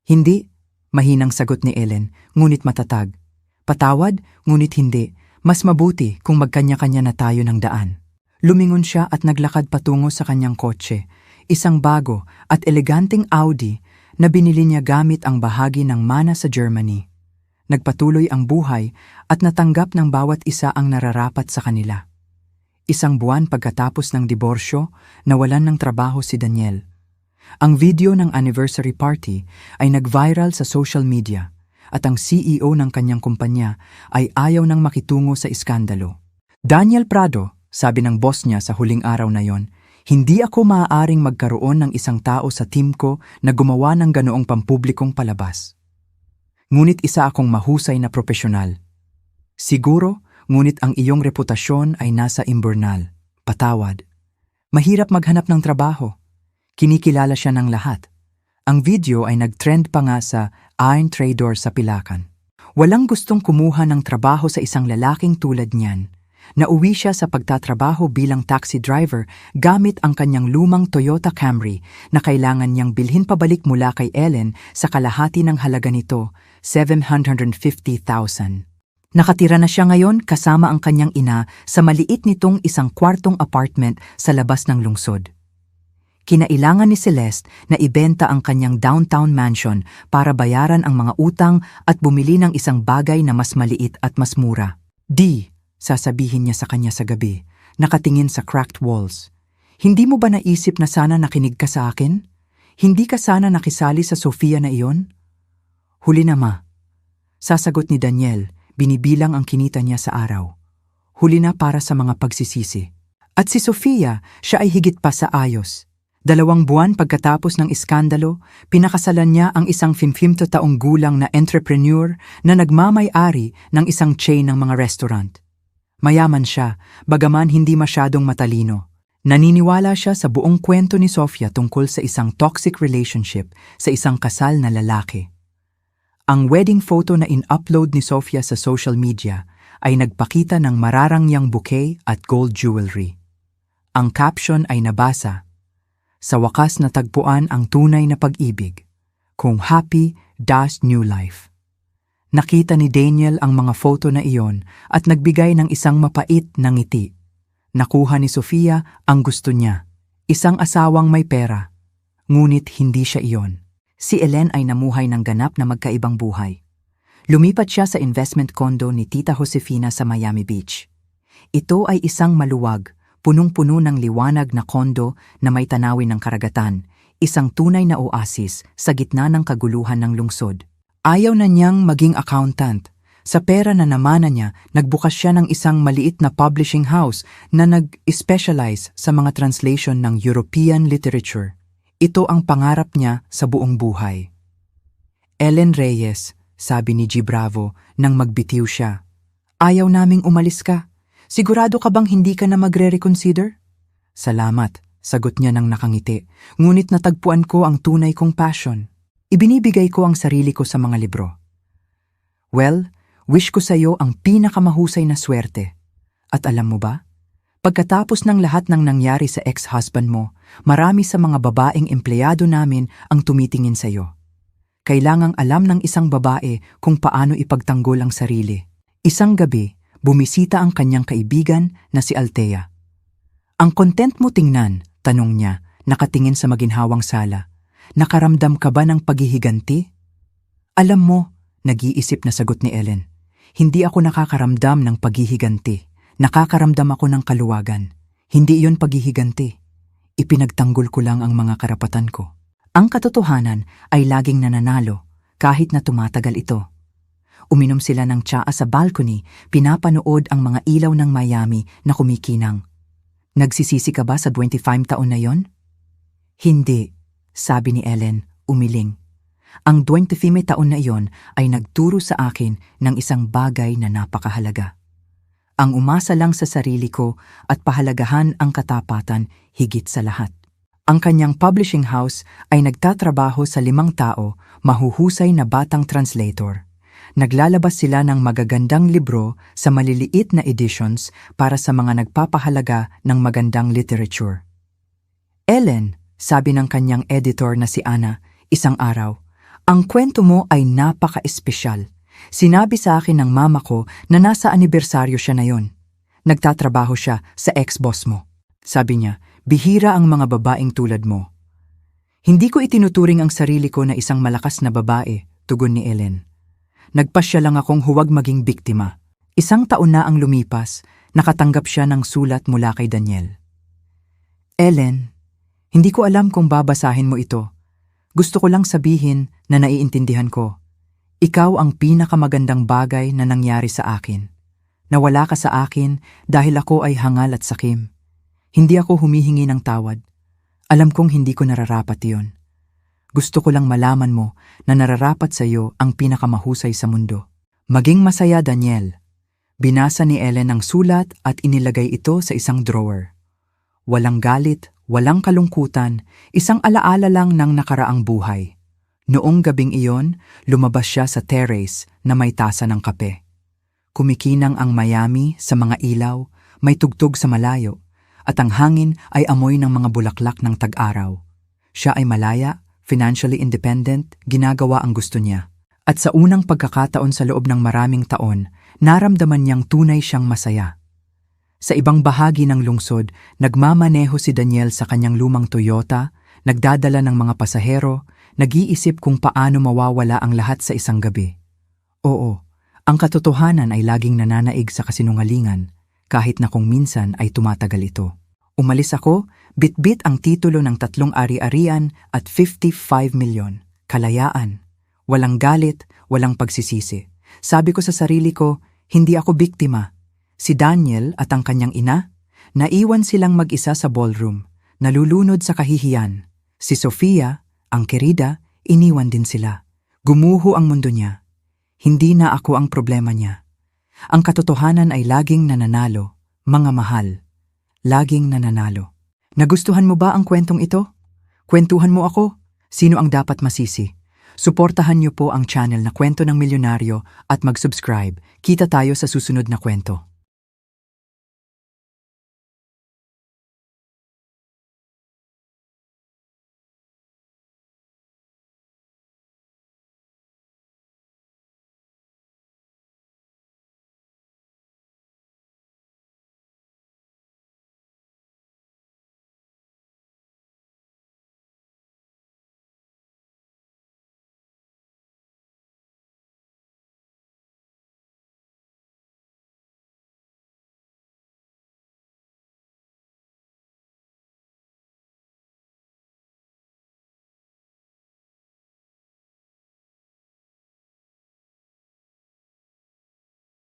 "Hindi," mahinang sagot ni Ellen, ngunit matatag. "Patawad, ngunit hindi. Mas mabuti kung magkanya-kanya na tayo ng daan." Lumingon siya at naglakad patungo sa kanyang kotse, isang bago at eleganteng Audi na binili niya gamit ang bahagi ng mana sa Germany. Nagpatuloy ang buhay at natanggap ng bawat isa ang nararapat sa kanila. Isang buwan pagkatapos ng diborsyo, nawalan ng trabaho si Daniel. Ang video ng anniversary party ay nag-viral sa social media at ang CEO ng kanyang kumpanya ay ayaw nang makitungo sa iskandalo. "Daniel Prado," sabi ng boss niya sa huling araw na yon, "hindi ako maaaring magkaroon ng isang tao sa team ko na gumawa ng ganoong pampublikong palabas. Ngunit isa akong mahusay na propesyonal. Siguro, ngunit ang iyong reputasyon ay nasa imburnal. Patawad." Mahirap maghanap ng trabaho. Kinikilala siya ng lahat. Ang video ay nag-trend pa nga sa Iron Trader sa Pilacan. Walang gustong kumuha ng trabaho sa isang lalaking tulad niyan. Nauwi siya sa pagtatrabaho bilang taxi driver gamit ang kanyang lumang Toyota Camry na kailangan niyang bilhin pabalik mula kay Ellen sa kalahati ng halaga nito, $750,000. Nakatira na siya ngayon kasama ang kanyang ina sa maliit nitong isang kwartong apartment sa labas ng lungsod. Kinailangan ni Celeste na ibenta ang kanyang downtown mansion para bayaran ang mga utang at bumili ng isang bagay na mas maliit at mas mura. Sasabihin niya sa kanya sa gabi, nakatingin sa cracked walls. Hindi mo ba naisip na sana nakinig ka sa akin? Hindi ka sana nakisali sa Sofia na iyon? Huli na ma. Sasagot ni Daniel, binibilang ang kinita niya sa araw. Huli na para sa mga pagsisisi. At si Sofia, siya ay higit pa sa ayos. 2 buwan pagkatapos ng iskandalo, pinakasalan niya ang isang 50 taong gulang na entrepreneur na nagmamay-ari ng isang chain ng mga restaurant. Mayaman siya, bagaman hindi masyadong matalino. Naniniwala siya sa buong kwento ni Sofia tungkol sa isang toxic relationship sa isang kasal na lalaki. Ang wedding photo na in-upload ni Sofia sa social media ay nagpakita ng mararangyang bouquet at gold jewelry. Ang caption ay nabasa, "Sa wakas natagpuan ang tunay na pag-ibig, kung happy dash new life." Nakita ni Daniel ang mga photo na iyon at nagbigay ng isang mapait na ngiti. Nakuha ni Sofia ang gusto niya, isang asawang may pera. Ngunit hindi siya iyon. Si Ellen ay namuhay ng ganap na magkaibang buhay. Lumipat siya sa investment condo ni Tita Josefina sa Miami Beach. Ito ay isang maluwag, punong-puno ng liwanag na kondo na may tanawin ng karagatan, isang tunay na oasis sa gitna ng kaguluhan ng lungsod. Ayaw na niyang maging accountant. Sa pera na namana niya, nagbukas siya ng isang maliit na publishing house na nag-specialize sa mga translation ng European literature. Ito ang pangarap niya sa buong buhay. Ellen Reyes, sabi ni G. Bravo nang magbitiw siya. Ayaw naming umalis ka. Sigurado ka bang hindi ka na magre-reconsider? Salamat, sagot niya nang nakangiti. Ngunit natagpuan ko ang tunay kong passion. Ibinibigay ko ang sarili ko sa mga libro. Well, wish ko sa iyo ang pinakamahusay na swerte. At alam mo ba? Pagkatapos ng lahat ng nangyari sa ex-husband mo, marami sa mga babaeng empleyado namin ang tumitingin sa iyo. Kailangang alam ng isang babae kung paano ipagtanggol ang sarili. Isang gabi, bumisita ang kanyang kaibigan na si Althea. Ang content mo tingnan, tanong niya, nakatingin sa maginhawang sala. Nakaramdam ka ba ng paghihiganti? Alam mo, nag-iisip na sagot ni Ellen. Hindi ako nakakaramdam ng paghihiganti. Nakakaramdam ako ng kaluwagan. Hindi iyon paghihiganti. Ipinagtanggol ko lang ang mga karapatan ko. Ang katotohanan ay laging nananalo kahit na tumatagal ito. Uminom sila ng tsaa sa balcony, pinapanood ang mga ilaw ng Miami na kumikinang. Nagsisisi ka ba sa 25 taon na yon? Hindi. Sabi ni Ellen, umiling. Ang 25 taon na iyon ay nagturo sa akin ng isang bagay na napakahalaga. Ang umasa lang sa sarili ko at pahalagahan ang katapatan higit sa lahat. Ang kanyang publishing house ay nagtatrabaho sa 5 tao, mahuhusay na batang translator. Naglalabas sila ng magagandang libro sa maliliit na editions para sa mga nagpapahalaga ng magandang literature. Ellen, sabi ng kanyang editor na si Anna, isang araw, ang kwento mo ay napaka-espesyal. Sinabi sa akin ng mama ko na nasa anibersaryo siya na yon. Nagtatrabaho siya sa ex-boss mo. Sabi niya, bihira ang mga babaeng tulad mo. Hindi ko itinuturing ang sarili ko na isang malakas na babae, tugon ni Ellen. Nagpasya lang akong huwag maging biktima. 1 taon na ang lumipas, nakatanggap siya ng sulat mula kay Daniel. Ellen, hindi ko alam kung babasahin mo ito. Gusto ko lang sabihin na naiintindihan ko. Ikaw ang pinakamagandang bagay na nangyari sa akin. Nawala ka sa akin dahil ako ay hangal at sakim. Hindi ako humihingi ng tawad. Alam kong hindi ko nararapat iyon. Gusto ko lang malaman mo na nararapat sa iyo ang pinakamahusay sa mundo. Maging masaya, Daniel. Binasa ni Ellen ang sulat at inilagay ito sa isang drawer. walang galit, walang kalungkutan, isang alaala lang ng nakaraang buhay. Noong gabing iyon, lumabas siya sa terrace na may tasa ng kape. Kumikinang ang Miami sa mga ilaw, may tugtog sa malayo, at ang hangin ay amoy ng mga bulaklak ng tag-araw. Siya ay malaya, financially independent, ginagawa ang gusto niya. At sa unang pagkakataon sa loob ng maraming taon, naramdaman niyang tunay siyang masaya. Sa ibang bahagi ng lungsod, nagmamaneho si Daniel sa kanyang lumang Toyota, nagdadala ng mga pasahero, nag-iisip kung paano mawawala ang lahat sa isang gabi. Oo, ang katotohanan ay laging nananaig sa kasinungalingan, kahit na kung minsan ay tumatagal ito. Umalis ako, bitbit ang titulo ng 3 ari-arian at 55 milyon. Kalayaan. Walang galit, walang pagsisisi. Sabi ko sa sarili ko, hindi ako biktima. Si Daniel at ang kanyang ina, naiwan silang mag-isa sa ballroom, nalulunod sa kahihiyan. Si Sofia, ang kerida, iniwan din sila. Gumuho ang mundo niya. Hindi na ako ang problema niya. Ang katotohanan ay laging nananalo, mga mahal. Laging nananalo. Nagustuhan mo ba ang kwentong ito? Kwentuhan mo ako. Sino ang dapat masisi? Suportahan niyo po ang channel na Kwento ng Milyonaryo at mag-subscribe. Kita tayo sa susunod na kwento.